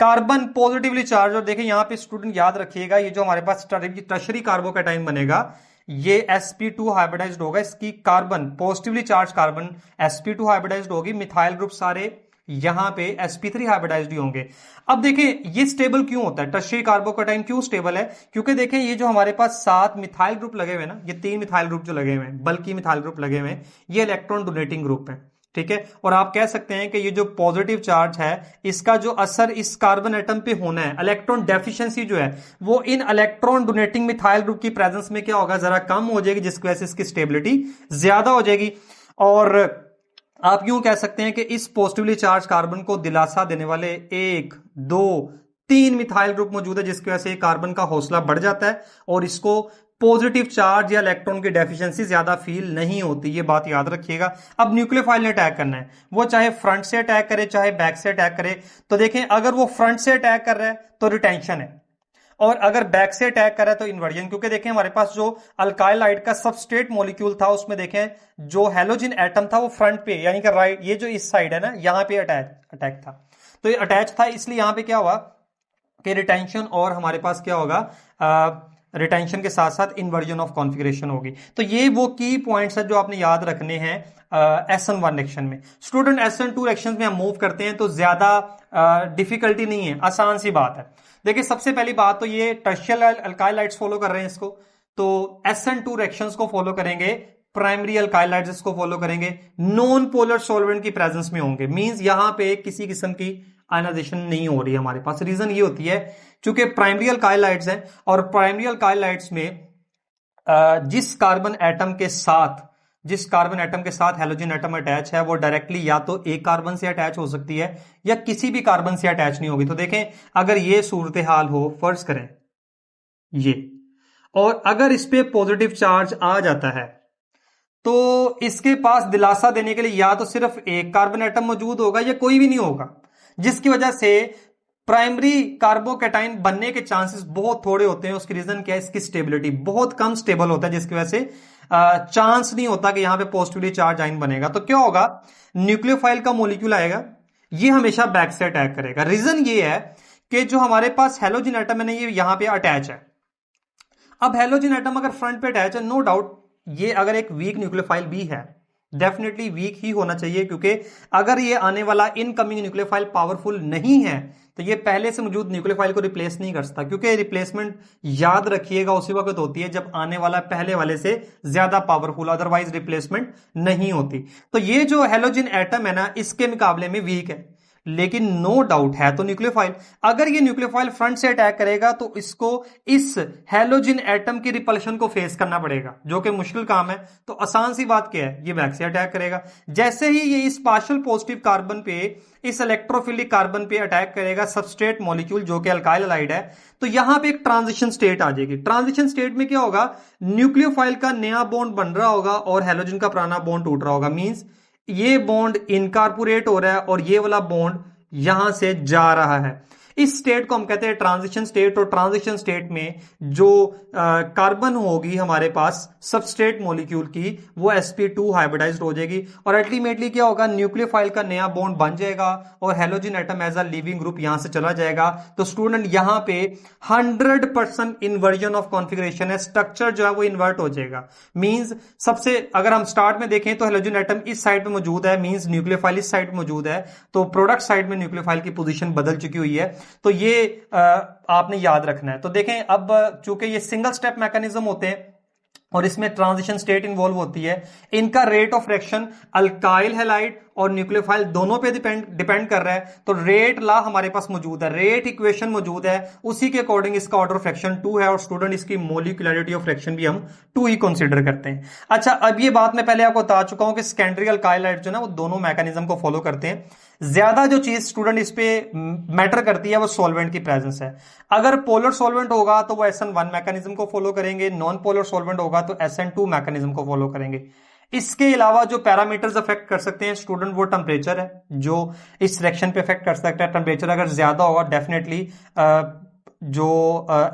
S1: कार्बन पॉजिटिवली चार्ज, और देखिए यहां पे स्टूडेंट याद रखिएगा, ये जो हमारे पास टर्शरी कार्बोकैटाइन बनेगा ये sp2 हाइब्रिडाइज्ड होगा, इसकी carbon positively charge carbon sp2 hybridised होगी, मिथाइल ग्रुप सारे यहां पे sp3 हाइब्रिडाइज्ड होंगे। अब देखें ये स्टेबल क्यों होता है, टर्शरी कार्बोकैटाइन क्यों स्टेबल है? क्योंकि देखें ये जो हमारे पास 7 मिथाइल ग्रुप लगे हुए ना, ये 3 मिथाइल ग्रुप जो लगे हुए हैं, बल्कि मिथाइल ग्रुप लगे हुए हैं, ये इलेक्ट्रॉन डोनेटिंग ग्रुप है। ठीक है, और आप कह सकते हैं कि ये जो पॉजिटिव चार्ज है इसका जो असर इस कार्बन एटम पे होना है, इलेक्ट्रॉन डेफिशिएंसी जो है वो इन इलेक्ट्रॉन डोनेटिंग मिथाइल ग्रुप की प्रेजेंस में क्या होगा, जरा कम हो जाएगी, जिसकी वजह से इसकी स्टेबिलिटी ज्यादा हो जाएगी। और आप यूं कह सकते हैं कि इस पॉजिटिवली चार्ज कार्बन को दिलासा देने वाले 1 2 3 मिथाइल ग्रुप मौजूद है, जिसकी वजह से कार्बन का हौसला बढ़ जाता है और इसको पॉजिटिव चार्ज या इलेक्ट्रॉन की डेफिशिएंसी ज्यादा फील नहीं होती, ये बात याद रखिएगा। अब न्यूक्लियोफाइल ने अटैक करना है, वो चाहे फ्रंट से अटैक करे चाहे बैक से अटैक करे। तो देखें अगर वो फ्रंट से अटैक कर रहा है तो रिटेंशन है, और अगर बैक से अटैक कर रहा है तो इन्वर्जन। क्योंकि देखें हमारे पास जो अल्काइलाइड का सबस्ट्रेट मॉलिक्यूल था उसमें देखें जो हैलोजन एटम था वो फ्रंट पे, यानी कि राइट, ये जो इस साइड है ना, यहां पे अटैक था, तो ये अटैच था, इसलिए यहां पे क्या हुआ कि रिटेंशन, और हमारे पास क्या होगा, रिटेंशन के साथ साथ इन्वर्जन ऑफ कॉन्फ़िगरेशन होगी। तो ये वो की पॉइंट्स है जो आपने याद रखने हैं SN1 रिएक्शन में। स्टूडेंट SN2 रिएक्शन में हम मूव करते हैं तो ज्यादा डिफिकल्टी नहीं है, आसान सी बात है। देखिए सबसे पहली बात तो ये टर्शियल अल्काइलाइड्स फॉलो कर रहे हैं इसको, तो SN2 रिएक्शंस को फॉलो करेंगे, प्राइमरी अल्काइलाइड्स को फॉलो करेंगे, नॉन पोलर सॉल्वेंट की प्रेजेंस में होंगे, मींस यहां पे किसी किस्म की आयनाइजेशन नहीं हो रही है हमारे पास। रीजन ये होती है क्योंकि प्राइमरी अल्काइलाइड्स हैं और प्राइमरी अल्काइलाइड्स में जिस कार्बन एटम के साथ हैलोजन एटम अटैच है वो डायरेक्टली या तो एक कार्बन से अटैच हो सकती है या किसी भी कार्बन से अटैच नहीं होगी। तो देखें अगर ये सूरत हाल हो, फर्ज करें ये, और अगर इस पे पॉजिटिव चार्ज आ जाता है तो इसके पास दिलासा देने के लिए या तो सिर्फ एक कार्बन एटम मौजूद होगा या कोई भी नहीं होगा, जिसकी वजह से प्राइमरी कार्बोकैटाइन बनने के चांसेस बहुत थोड़े होते हैं। उसकी रीजन क्या है, इसकी स्टेबिलिटी बहुत कम स्टेबल होता है, जिसकी वजह से चांस नहीं होता कि यहां पे पॉजिटिवली चार्ज आयन बनेगा। तो क्या होगा, न्यूक्लियोफाइल का मॉलिक्यूल आएगा, ये हमेशा बैक से अटैक करेगा। रीजन ये है कि जो हमारे पास हैलोजन एटम है ना, ये यहां पे अटैच है। अब हैलोजन एटम अगर फ्रंट पे अटैच है, नो डाउट ये अगर एक वीक न्यूक्लियोफाइल भी है, डेफिनेटली वीक ही होना चाहिए, क्योंकि अगर ये आने वाला इनकमिंग न्यूक्लियोफाइल पावरफुल नहीं है तो ये पहले से मौजूद न्यूक्लियोफाइल को रिप्लेस नहीं कर सकता, क्योंकि रिप्लेसमेंट याद रखिएगा उसी वक्त होती है जब आने वाला पहले वाले से ज्यादा पावरफुल, अदरवाइज रिप्लेसमेंट नहीं होती। तो ये जो हैलोजन एटम है ना, इसके मुकाबले में वीक है, लेकिन नो डाउट है तो न्यूक्लियोफाइल। अगर ये न्यूक्लियोफाइल फ्रंट से अटैक करेगा तो इसको इस हैलोजन एटम की रिपल्शन को फेस करना पड़ेगा, जो कि मुश्किल काम है। तो आसान सी बात क्या है, ये बैक से अटैक करेगा। जैसे ही ये इस पार्शियल पॉजिटिव कार्बन पे, इस इलेक्ट्रोफिलिक कार्बन पे अटैक करेगा सबस्ट्रेट मॉलिक्यूल जो कि अल्काइल हैलाइड है, तो यहां पे एक ट्रांजिशन स्टेट आ जाएगी। ट्रांजिशन स्टेट में क्या होगा, न्यूक्लियोफाइल का नया बॉन्ड बन रहा होगा और हैलोजन का पुराना बॉन्ड टूट रहा होगा। मींस ये बॉन्ड इनकॉर्पोरेट हो रहा है और ये वाला बॉन्ड यहां से जा रहा है। इस स्टेट को हम कहते हैं ट्रांजिशन स्टेट। और ट्रांजिशन स्टेट में जो कार्बन होगी हमारे पास सबस्ट्रेट मॉलिक्यूल की, वो sp2 हाइब्रिडाइज्ड हो जाएगी और अल्टीमेटली क्या होगा, न्यूक्लियोफाइल का नया बॉन्ड बन जाएगा और halogen atom as a leaving group यहां से चला जाएगा। तो स्टूडेंट यहां पे 100% इन्वर्जन ऑफ कॉन्फ़िगरेशन है, स्ट्रक्चर जो है वो इन्वर्ट हो जाएगा। मींस सबसे अगर हम स्टार्ट में देखें तो हैलोजन एटम इस साइड पे मौजूद है, मींस न्यूक्लियोफाइल इस साइड पे मौजूद है, तो प्रोडक्ट साइड में न्यूक्लियोफाइल की पोजीशन बदल चुकी हुई है। तो ये आपने याद रखना है। तो देखें अब चूंकि ये सिंगल स्टेप मैकेनिज्म होते हैं, और इसमें ट्रांजिशन स्टेट इन्वॉल्व होती है। इनका rate of reaction alkyl halide और न्यूक्लियोफाइल दोनों पे डिपेंड कर रहा है। तो रेट लॉ हमारे पास मौजूद है, रेट इक्वेशन मौजूद है, उसी के अकॉर्डिंग इसका ऑर्डर ऑफ रिएक्शन 2 है और स्टूडेंट इसकी मोलिकुलरिटी ऑफ रिएक्शन भी हम 2 ही कंसीडर करते हैं। अच्छा, अब ये बात मैं पहले आपको बता चुका हूं कि सेकेंडरी अल्काइल हैलाइड जो ना वो दोनों मैकेनिज्म को फॉलो करते हैं। ज्यादा जो चीज स्टूडेंट इस पे मैटर करती है वो सॉल्वेंट की प्रेजेंस है। अगर पोलर सॉल्वेंट होगा तो वो SN1 मैकेनिज्म को फॉलो करेंगे, नॉन पोलर सॉल्वेंट होगा तो SN2 मैकेनिज्म को फॉलो करेंगे। इसके अलावा जो पैरामीटर्स अफेक्ट कर सकते हैं स्टूडेंट वो टेम्परेचर है, जो इस रिएक्शन पे अफेक्ट कर सकता है। टेम्परेचर अगर ज्यादा होगा डेफिनेटली जो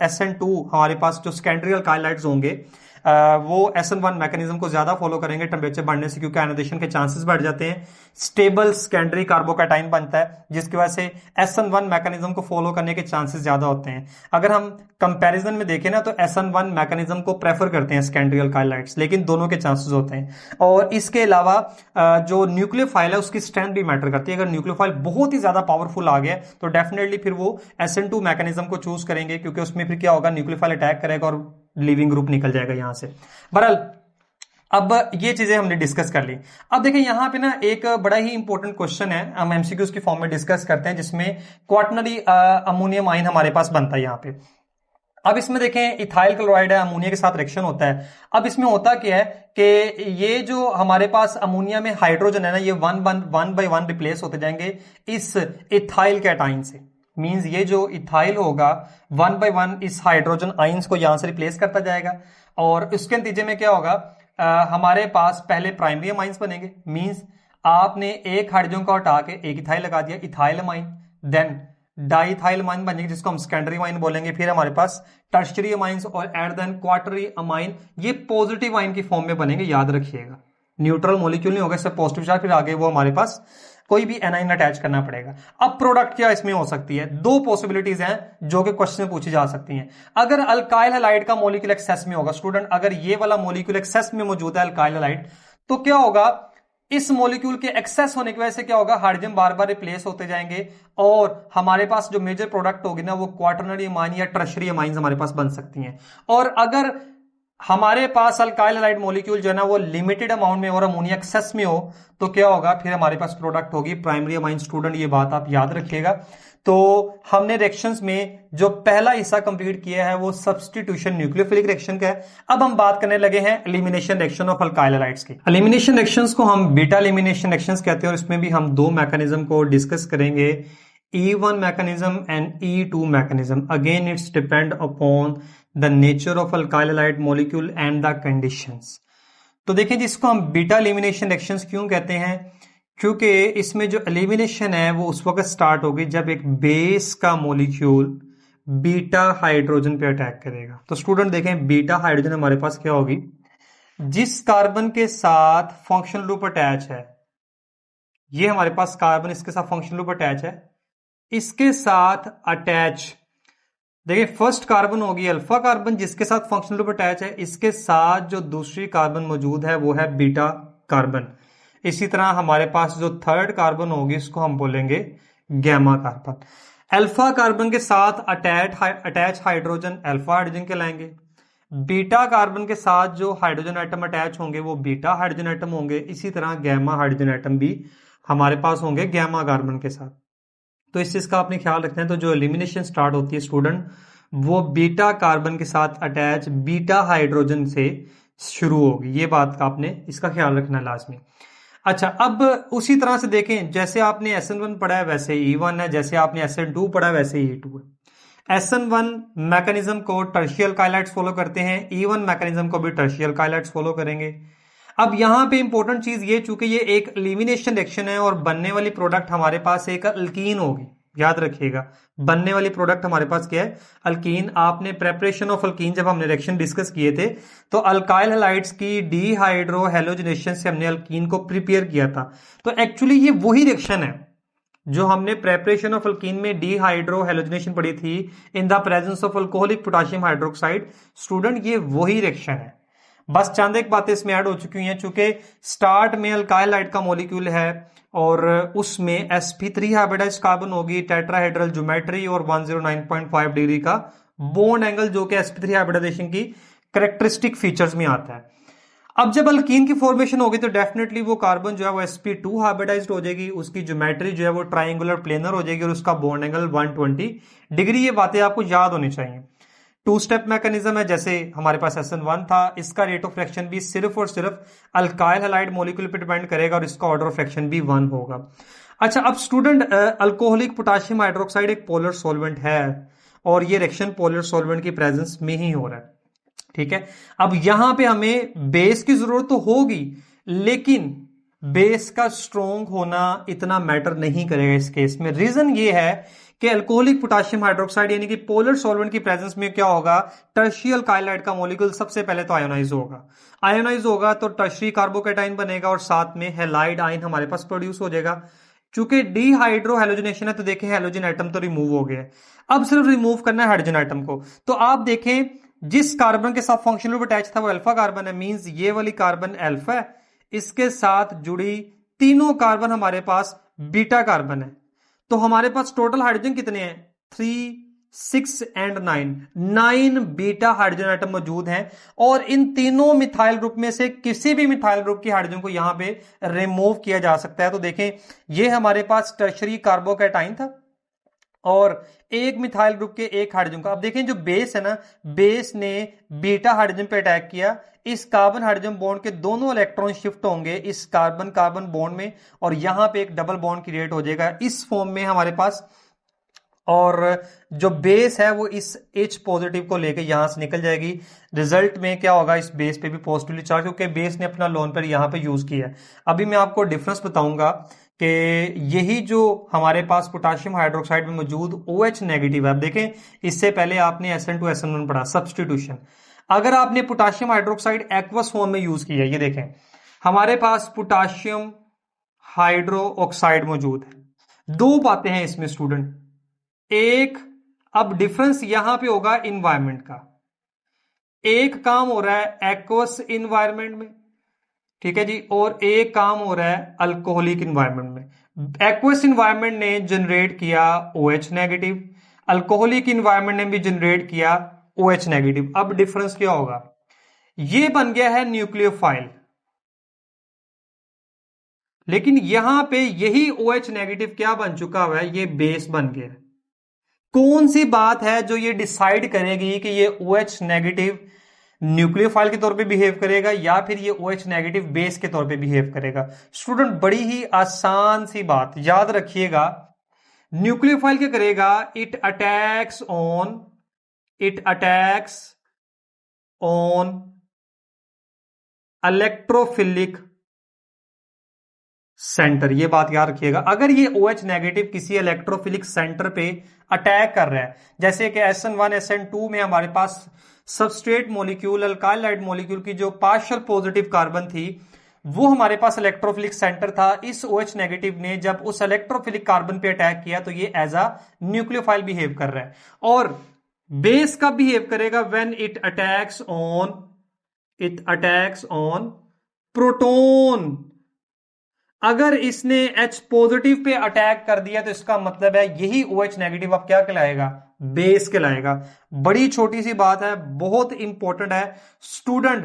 S1: SN2 हमारे पास जो सेकेंडरी अल्काइलाइड्स होंगे वो SN1 मैकेनिज्म को ज्यादा फॉलो करेंगे टेम्परेचर बढ़ने से, क्योंकि आयोनाइजेशन के चांसेस बढ़ जाते हैं। स्टेबल सेकेंडरी कार्बोकैटायन बनता है जिसकी वजह से SN1 मैकेनिज्म को फॉलो करने के चांसेस ज्यादा होते हैं। अगर हम कंपैरिजन में देखें ना तो SN1 मैकेनिज्म को प्रेफर करते हैं सेकेंडरी अल्काइलाइड्स, लेकिन दोनों के चांसेस होते हैं। और इसके अलावा जो न्यूक्लियोफाइल है उसकी स्ट्रेंथ भी मैटर करती है। अगर न्यूक्लियोफाइल बहुत ही ज्यादा पावरफुल आ गया तो डेफिनेटली फिर वो SN2 मैकेनिज्म को चूज करेंगे, क्योंकि उसमें फिर क्या होगा, न्यूक्लियोफाइल अटैक करेगा और लिविंग ग्रुप निकल जाएगा यहां से। बहरहाल अब ये चीजें हमने डिस्कस कर ली। अब देखिए यहां पे ना एक बड़ा ही इंपॉर्टेंट क्वेश्चन है, हम एमसीक्यूज की फॉर्म में डिस्कस करते हैं, जिसमें क्वाटरनरी अमोनियम आयन हमारे पास बनता है यहां पे। अब इसमें देखें इथाइल क्लोराइड है, अमोनिया के साथ रिएक्शन होता है। अब इसमें होता क्या है कि ये जो हमारे पास अमोनिया में हाइड्रोजन है ना, ये वन बाय वन रिप्लेस होते जाएंगे इस इथाइल कैटाइन से। मींस ये जो इथाइल होगा 1 बाय 1 इस हाइड्रोजन आइंस को यहां से रिप्लेस करता जाएगा, और इसके नतीजे में क्या होगा, हमारे पास पहले प्राइमरी अमाइंस बनेंगे। मींस आपने एक हाइड्रोजन को हटा के एक इथाइल लगा दिया, ethyl amine, then diethyl amine बनेगी जिसको हम सेकेंडरी अमाइन बोलेंगे। फिर हमारे पास टर्शियरी अमाइंस और एट देन क्वार्टरी अमाइन, ये पॉजिटिव आइन की फॉर्म में बनेंगे, याद रखिएगा। न्यूट्रल मॉलिक्यूल नहीं होगा, इससे पॉजिटिव चार्ज, फिर आगे वो हमारे पास कोई भी एनाइन अटैच करना पड़ेगा। अब प्रोडक्ट क्या इसमें हो सकती है, दो पॉसिबिलिटीज हैं जो कि क्वेश्चन में पूछी जा सकती हैं। अगर अल्काइल हैलाइड का मॉलिक्यूल एक्सेस में होगा स्टूडेंट, अगर ये वाला मॉलिक्यूल एक्सेस में मौजूद है अल्काइल हैलाइड, तो क्या होगा, इस मॉलिक्यूल के एक्सेस होने की वजह से क्या होगा, हाइड्रोजन बार बार रिप्लेस होते जाएंगे और हमारे पास जो मेजर प्रोडक्ट होगी ना वो क्वाटरनरी अमाइन या टर्शियरी अमाइन हमारे पास बन सकती हैं। और अगर हमारे पास अल्काइल हैलाइड मॉलिक्यूल जो है ना वो लिमिटेड अमाउंट में और अमोनिया एक्सेस में हो, तो क्या होगा, फिर हमारे पास प्रोडक्ट होगी प्राइमरी अमाइन। स्टूडेंट ये बात आप याद रखिएगा। तो हमने रिएक्शंस में जो पहला हिस्सा कंप्लीट किया है वो सब्स्टिट्यूशन न्यूक्लियोफिलिक रिएक्शन का है। अब हम बात करने लगे हैं elimination reaction of alkyl halides की। एलिमिनेशन रिएक्शंस को हम बीटा एलिमिनेशन रिएक्शंस कहते हैं, और इसमें भी हम दो मैकेनिज्म को डिस्कस करेंगे, E1 mechanism and E2 mechanism. Again, it's depend upon the nature of alkyl halide molecule and the conditions. तो देखें जिसको हम बीटा एलिमिनेशन रिएक्शंस क्यों कहते हैं, क्योंकि इसमें जो एलिमिनेशन है वो उस वक्त स्टार्ट होगी जब एक बेस का मॉलिक्यूल बीटा हाइड्रोजन पे अटैक करेगा। तो स्टूडेंट देखें बीटा हाइड्रोजन हमारे पास क्या होगी, जिस कार्बन के साथ फंक्शनल ग्रुप अटैच है, ये हमारे पास कार्बन इसके साथ फंक्शनल ग्रुप अटैच है, इसके साथ अटैच देखिए फर्स्ट कार्बन होगी अल्फा कार्बन जिसके साथ फंक्शनल ग्रुप अटैच है, इसके साथ जो दूसरी कार्बन मौजूद है वो है बीटा कार्बन। इसी तरह हमारे पास जो थर्ड कार्बन होगी उसको हम बोलेंगे गैमा कार्बन। अल्फा कार्बन के साथ अटैच हाइड्रोजन अल्फा हाइड्रोजन कहलाएंगे। बीटा कार्बन के साथ जो हाइड्रोजन एटम अटैच होंगे वो बीटा हाइड्रोजन एटम होंगे। इसी तरह गैमा हाइड्रोजन एटम भी हमारे पास होंगे गैमा कार्बन के साथ। तो इस चीज का आपने ख्याल रखना है। तो जो एलिमिनेशन स्टार्ट होती है स्टूडेंट वो बीटा कार्बन के साथ अटैच बीटा हाइड्रोजन से शुरू होगी, ये बात का आपने इसका ख्याल रखना लाजमी। अच्छा, अब उसी तरह से देखें जैसे आपने SN1 पढ़ा है वैसे E1 है, जैसे आपने SN2 पढ़ा है वैसे E2 है। SN1 मैकेनिज्म को टर्शियल अल्काइलाइड्स फॉलो करते हैं, E1 मैकेनिज्म को भी टर्शियल अल्काइलाइड्स फॉलो करेंगे। अब यहां पे इंपॉर्टेंट चीज ये, चूंकि ये एक एलिमिनेशन रिएक्शन है और बनने वाली प्रोडक्ट हमारे पास एक अल्कीन होगी, याद रखिएगा बनने वाली प्रोडक्ट हमारे पास क्या है, अल्कीन। आपने प्रेपरेशन ऑफ अल्कीन जब हमने रिएक्शन डिस्कस किए थे तो अल्काइल हैलाइड्स की डीहाइड्रो हैलोजिनेशन से हमने अल्कीन को प्रिपेयर किया था। तो एक्चुअली ये वही रिएक्शन है जो हमने प्रेपरेशन ऑफ अल्कीन में डीहाइड्रो हैलोजिनेशन पढ़ी थी in the presence of alcoholic potassium hydroxide. Student ये वही रिएक्शन है, बस चंद एक बातें इसमें ऐड हो चुकी हैं। चूंकि स्टार्ट में अल्काइल हाइड का मॉलिक्यूल है और उसमें sp3 हाइब्रिडाइज्ड कार्बन होगी, टेट्राहेड्रल ज्योमेट्री और 109.5 डिग्री का बॉन्ड एंगल जो कि sp3 हाइब्रिडाइजेशन की करेक्टरिस्टिक फीचर्स में आता है। अब जब अल्कीन की फॉर्मेशन होगी तो डेफिनेटली वो कार्बन जो है वो sp2 हाइब्रिडाइज्ड हो जाएगी, उसकी ज्योमेट्री जो है वो ट्राइंगुलर प्लेनर हो जाएगी और उसका बॉन्ड एंगल 120 डिग्री। ये बातें आपको याद होनी चाहिए। टू स्टेप मैकेनिज्म है, जैसे हमारे पास SN1 था, इसका रेट ऑफ फ्रैक्शन भी सिर्फ और सिर्फ अल्काइल हैलाइड मॉलिक्यूल पे डिपेंड करेगा और इसका ऑर्डर ऑफ फ्रैक्शन भी 1 होगा। अच्छा, अब स्टूडेंट, अल्कोहलिक पोटेशियम हाइड्रोक्साइड एक पोलर सॉल्वेंट है और ये रिएक्शन पोलर सॉल्वेंट की प्रेजेंस में ही हो रहा है। ठीक है, अब यहां पे हमें बेस की जरूरत तो होगी, लेकिन बेस का स्ट्रोंग होना इतना मैटर नहीं करेगा इस केस में। रीजन ये है कि अल्कोहलिक पोटेशियम हाइड्रोक्साइड यानी कि पोलर सॉल्वेंट की प्रेजेंस में क्या होगा, टर्शियल अल्काइलाइड का मॉलिक्यूल सबसे पहले तो आयोनाइज होगा। आयोनाइज होगा तो टर्शियरी कार्बोकैटायन बनेगा और साथ में हैलाइड आयन हमारे पास प्रोड्यूस हो जाएगा। चूंकि डीहाइड्रो हैलोजनेशन है तो देखें हैलोजन एटम तो रिमूव हो गया, अब सिर्फ रिमूव करना है हाइड्रोजन एटम को। तो आप देखें जिस कार्बन के साथ फंक्शनल ग्रुप अटैच था वो अल्फा कार्बन है, मींस ये वाली कार्बन अल्फा है, इसके साथ जुड़ी तीनों कार्बन हमारे पास बीटा कार्बन है। तो हमारे पास टोटल हाइड्रोजन कितने हैं, 3, 6 एंड 9 बीटा हाइड्रोजन एटम मौजूद हैं और इन तीनों मिथाइल ग्रुप में से किसी भी मिथाइल ग्रुप की हाइड्रोजन को यहां पे रिमूव किया जा सकता है। तो देखें ये हमारे पास टर्शरी कार्बोकैटायन था और एक मिथाइल ग्रुप के एक हाइड्रोजन का, अब देखें जो बेस है ना, बेस ने बीटा हाइड्रोजन पे अटैक किया, इस कार्बन हाइड्रोजन बॉन्ड के दोनों इलेक्ट्रॉन शिफ्ट होंगे इस कार्बन कार्बन बॉन्ड में और यहां पे एक डबल बॉन्ड क्रिएट हो जाएगा इस फॉर्म में हमारे पास, और जो बेस है वो इस H पॉजिटिव को लेकर यहां से निकल जाएगी। रिजल्ट में क्या होगा, इस बेस पे भी पॉजिटिवली चार्ज, क्योंकि बेस ने अपना लोन पर यहां पे यूज किया है। अभी मैं आपको डिफरेंस बताऊंगा कि यही जो हमारे पास पोटेशियम हाइड्रोक्साइड में मौजूद OH नेगेटिव है, अब देखें इससे पहले आपने SN2 SN1 पढ़ा सब्सटीट्यूशन। अगर आपने पोटेशियम हाइड्रोक्साइड एक्वस फॉर्म में यूज किया, ये देखें हमारे पास पोटेशियम हाइड्रो ऑक्साइड मौजूद है। दो बातें हैं इसमें स्टूडेंट, एक, अब डिफरेंस यहां पे होगा इन्वायरमेंट का, एक काम हो रहा है एक्वस इन्वायरमेंट में, ठीक है जी, और एक काम हो रहा है अल्कोहलिक इन्वायरमेंट में। एक्वस इन्वायरमेंट ने जनरेट किया OH नेगेटिव, अल्कोहलिक इन्वायरमेंट ने भी जनरेट किया OH नेगेटिव। अब डिफरेंस क्या होगा, ये बन गया है न्यूक्लियोफाइल, लेकिन यहां पे यही OH नेगेटिव क्या बन चुका हुआ है, ये बेस बन गया। कौन सी बात है जो ये डिसाइड करेगी कि ये OH नेगेटिव न्यूक्लियोफाइल के तौर पे बिहेव करेगा या फिर ये OH नेगेटिव बेस के तौर पे बिहेव करेगा? स्टूडेंट बड़ी ही आसान सी बात याद रखिएगा, न्यूक्लियोफाइल क्या करेगा, it attacks on electrophilic centre. ये बात याद रखिएगा, अगर ये OH नेगेटिव किसी इलेक्ट्रोफिलिक सेंटर पे अटैक कर रहा है, जैसे कि SN1 SN2 में हमारे पास सबस्ट्रेट मॉलिक्यूल अल्काइलाइड मॉलिक्यूल की जो पार्शियल पॉजिटिव कार्बन थी वो हमारे पास इलेक्ट्रोफिलिक सेंटर था, इस OH नेगेटिव ने जब उस इलेक्ट्रोफिलिक कार्बन पे अटैक किया तो ये एज अ न्यूक्लियोफाइल बिहेव कर रहा है। और बेस का बिहेव करेगा when it attacks on proton. अगर इसने H पॉजिटिव पे अटैक कर दिया तो इसका मतलब है यही OH नेगेटिव अब क्या कहलाएगा, बेस कहलाएगा। बड़ी छोटी सी बात है, बहुत इंपॉर्टेंट है स्टूडेंट,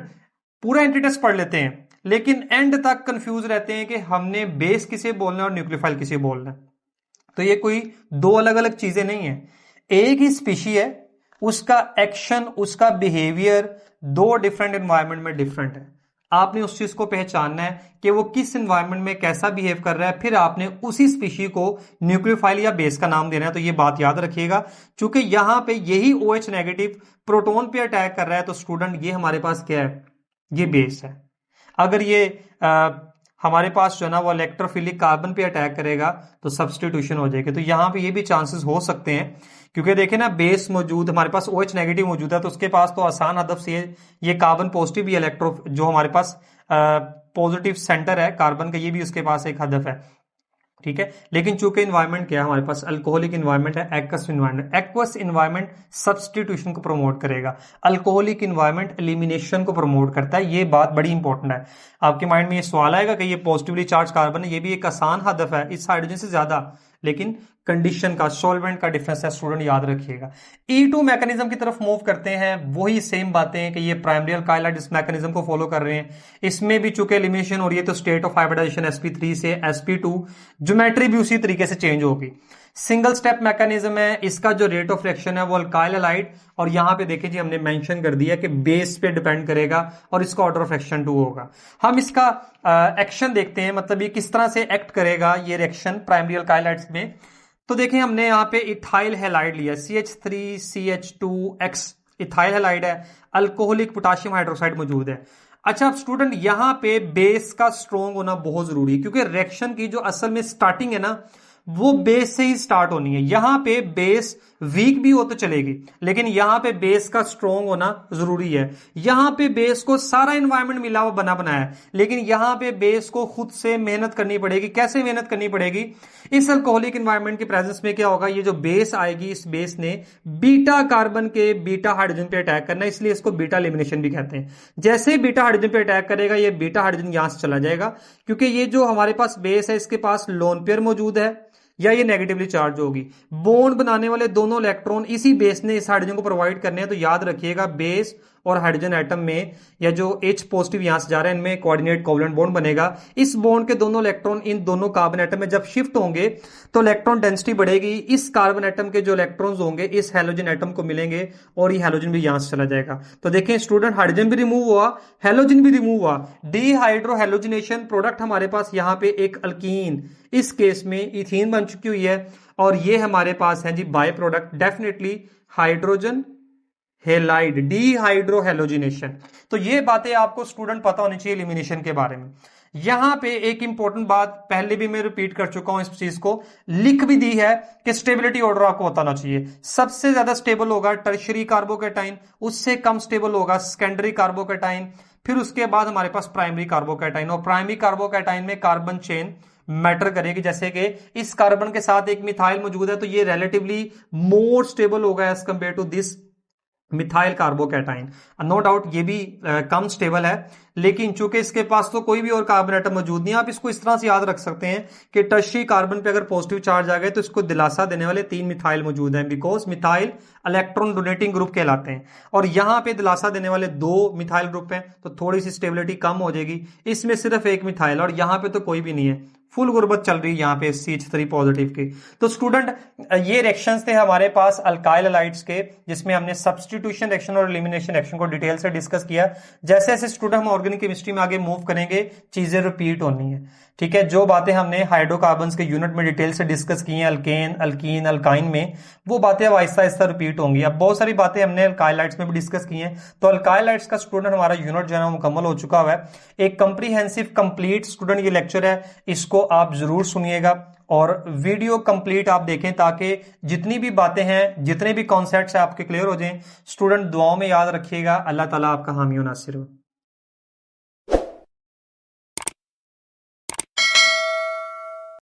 S1: पूरा एंटीटेस्ट पढ़ लेते हैं लेकिन एंड तक कंफ्यूज रहते हैं कि हमने बेस किसे बोलना है और न्यूक्लियोफाइल किसे बोलना है। तो ये कोई दो अलग अलग चीजें नहीं है, एक ही स्पीशी है, उसका एक्शन उसका बिहेवियर दो डिफरेंट एनवायरमेंट में डिफरेंट है। आपने उस चीज को पहचानना है कि वो किस एनवायरमेंट में कैसा बिहेव कर रहा है, फिर आपने उसी स्पीशी को न्यूक्लियोफाइल या बेस का नाम देना है। तो ये बात याद रखिएगा, क्योंकि यहां पे यही OH नेगेटिव प्रोटॉन पे अटैक कर रहा है तो स्टूडेंट ये हमारे पास क्या है, ये बेस है। अगर ये हमारे पास जो है ना वो इलेक्ट्रोफिलिक कार्बन पे अटैक करेगा तो सब्स्टिट्यूशन हो जाएगी। तो यहां पे ये भी चांसेस हो सकते हैं, क्योंकि देखें ना बेस मौजूद, हमारे पास OH नेगेटिव मौजूद है तो उसके पास तो आसान हदफ से ये कार्बन पॉजिटिव भी इलेक्ट्रो जो हमारे पास पॉजिटिव सेंटर है कार्बन का, ये भी उसके पास एक हदफ है, ठीक है। लेकिन चूंकि इन्वायरमेंट क्या है हमारे पास, अल्कोहलिक इन्वायरमेंट है, aqueous environment, aqueous environment substitution को प्रमोट करेगा, अल्कोहलिक इन्वायरमेंट एलिमिनेशन को प्रमोट करता है। ये बात बड़ी इंपॉर्टेंट है। आपके माइंड में ये सवाल आएगा कि ये पॉजिटिवली चार्ज कार्बन है, ये भी एक आसान हदफ है, इस हाइड्रोजन से ज्यादा लेकिन कंडीशन का, सॉल्वेंट का डिफरेंस है, स्टूडेंट याद रखिएगा। E2 मैकेनिज्म की तरफ मूव करते हैं, वही सेम बातें हैं कि ये प्राइमरी अल्काइल हाइड्स इस मैकेनिज्म को फॉलो कर रहे हैं। इसमें भी चूंकि एलिमिनेशन हो रही है तो स्टेट ऑफ हाइब्रिडाइजेशन sp3 से sp2, ज्योमेट्री भी उसी तरीके से चेंज होगी। सिंगल स्टेप मैकेनिज्म है, इसका जो रेट ऑफ रिएक्शन है वो अल्काइल हैलाइड, और यहां पे देखिए जी हमने मेंशन कर दिया कि बेस पे डिपेंड करेगा और इसका ऑर्डर ऑफ एक्शन 2 होगा। हम इसका एक्शन देखते हैं, मतलब ये किस तरह से एक्ट करेगा ये रिएक्शन प्राइमरी अल्काइल हाइड्स में। तो देखें हमने यहाँ पे इथाइल हैलाइड लिया, CH3CH2X इथाइल हैलाइड है, अल्कोहलिक पोटेशियम हाइड्रोक्साइड मौजूद है। अच्छा अब स्टूडेंट यहां पे बेस का स्ट्रॉन्ग होना बहुत जरूरी है, क्योंकि रिएक्शन की जो असल में स्टार्टिंग है ना वो बेस से ही स्टार्ट होनी है। यहां पे बेस वीक भी हो तो चलेगी, लेकिन यहां पे बेस का स्ट्रॉन्ग होना जरूरी है। यहां पे बेस को सारा एनवायरनमेंट मिला हुआ बना बनाया है, लेकिन यहां पे बेस को खुद से मेहनत करनी पड़ेगी। कैसे मेहनत करनी पड़ेगी? इस अल्कोहलिक एनवायरनमेंट के प्रेजेंस में क्या होगा, ये जो बेस आएगी इस बेस ने बीटा कार्बन के बीटा हाइड्रोजन पे अटैक करना है, इसलिए इसको बीटा एलिमिनेशन भी कहते हैं। जैसे बीटा हाइड्रोजन पे अटैक करेगा ये बीटा हाइड्रोजन यहां से चला जाएगा, क्योंकि ये जो हमारे पास बेस है इसके पास लोन पेयर मौजूद है या ये नेगेटिवली चार्ज होगी। बॉन्ड बनाने वाले दोनों इलेक्ट्रॉन इसी बेस ने इस हाइड्रोजन को प्रोवाइड करने हैं, तो याद रखिएगा बेस और हाइड्रोजन एटम में या जो H पॉजिटिव यहां से जा रहा है इनमें कोऑर्डिनेट कोवलेंट बॉन्ड बनेगा। इस बॉन्ड के दोनों इलेक्ट्रॉन इन दोनों कार्बन एटम में जब शिफ्ट होंगे तो इलेक्ट्रॉन डेंसिटी बढ़ेगी, इस कार्बन एटम के जो इलेक्ट्रॉन्स होंगे इस हैलोजन एटम को मिलेंगे और ये हैलोजन भी यहां से चला जाएगा। तो देखें स्टूडेंट, हाइड्रोजन भी रिमूव हुआ, हैलोजन भी रिमूव हुआ, डीहाइड्रोहैलोजिनेशन प्रोडक्ट हमारे पास यहां पे एक अल्कीन, इस केस में इथीन बन चुकी हुई है, और ये हमारे पास है जी by product definitely hydrogen halide, dehydrohalogenation. तो ये बातें आपको स्टूडेंट पता होनी चाहिए एलिमिनेशन के बारे में। यहां पे एक इंपॉर्टेंट बात पहले भी मैं रिपीट कर चुका हूं, इस चीज को लिख भी दी है कि स्टेबिलिटी ऑर्डर आपको बताना चाहिए। सबसे ज्यादा स्टेबल होगा टर्शियरी कार्बोकैटाइन, उससे कम स्टेबल होगा सेकेंडरी कार्बोकैटाइन, फिर उसके बाद हमारे पास प्राइमरी कार्बोकैटाइन, और प्राइमरी कार्बोकैटाइन में कार्बन चेन मैटर करेगी। जैसे कि इस कार्बन के साथ एक मिथाइल मौजूद है तो ये रिलेटिवली मोर स्टेबल होगा as compare to this methyl carbocation. No doubt ये भी कम स्टेबल है, लेकिन चूंकि इसके पास तो कोई भी और कार्बन एटम मौजूद नहीं है, आप इसको इस तरह से याद रख सकते हैं कि टर्शियरी कार्बन पे अगर पॉजिटिव चार्ज आ गए तो इसको दिलासा देने वाले 3 मिथाइल मौजूद हैं, because methyl electron donating group कहलाते हैं, और यहां पे दिलासा देने वाले 2 मिथाइल ग्रुप हैं, तो थोड़ी सी स्टेबिलिटी कम हो जाएगी। इसमें सिर्फ एक मिथाइल और यहां पे तो कोई भी नहीं है, फुल गुर्बत चल रही है यहाँ पे CH3 पॉजिटिव की। तो स्टूडेंट ये रिएक्शंस थे हमारे पास अल्काइल हैलाइड्स के, जिसमें हमने सब्स्टिट्यूशन रिएक्शन और एलिमिनेशन रिएक्शन को डिटेल से डिस्कस किया। जैसे जैसे स्टूडेंट हम ऑर्गेनिक केमिस्ट्री में आगे मूव करेंगे चीजें रिपीट होनी है, ठीक है। जो बातें हमने हाइड्रोकार्बन्स के यूनिट में डिटेल से डिस्कस की हैं, अल्केन, अल्कीन, अल्काइन में, वो बातें अब आहिस्ता आहिस्ता रिपीट होंगी। अब बहुत सारी बातें हमने अल्काइल हाइड्स में भी डिस्कस की हैं, तो अल्काइल हाइड्स का स्टूडेंट हमारा यूनिट जो है मुकम्मल हो चुका हुआ है। एक कंप्रीहेंसिव कंप्लीट स्टूडेंट ये लेक्चर है, इसको आप जरूर सुनिएगा और वीडियो कंप्लीट आप देखें, ताकि जितनी भी बातें हैं, जितने भी कॉन्सेप्ट्स हैं आपके क्लियर हो जाएं। स्टूडेंट दुआओं में याद रखिएगा। अल्लाह ताला आपका हामी और नासिर हो।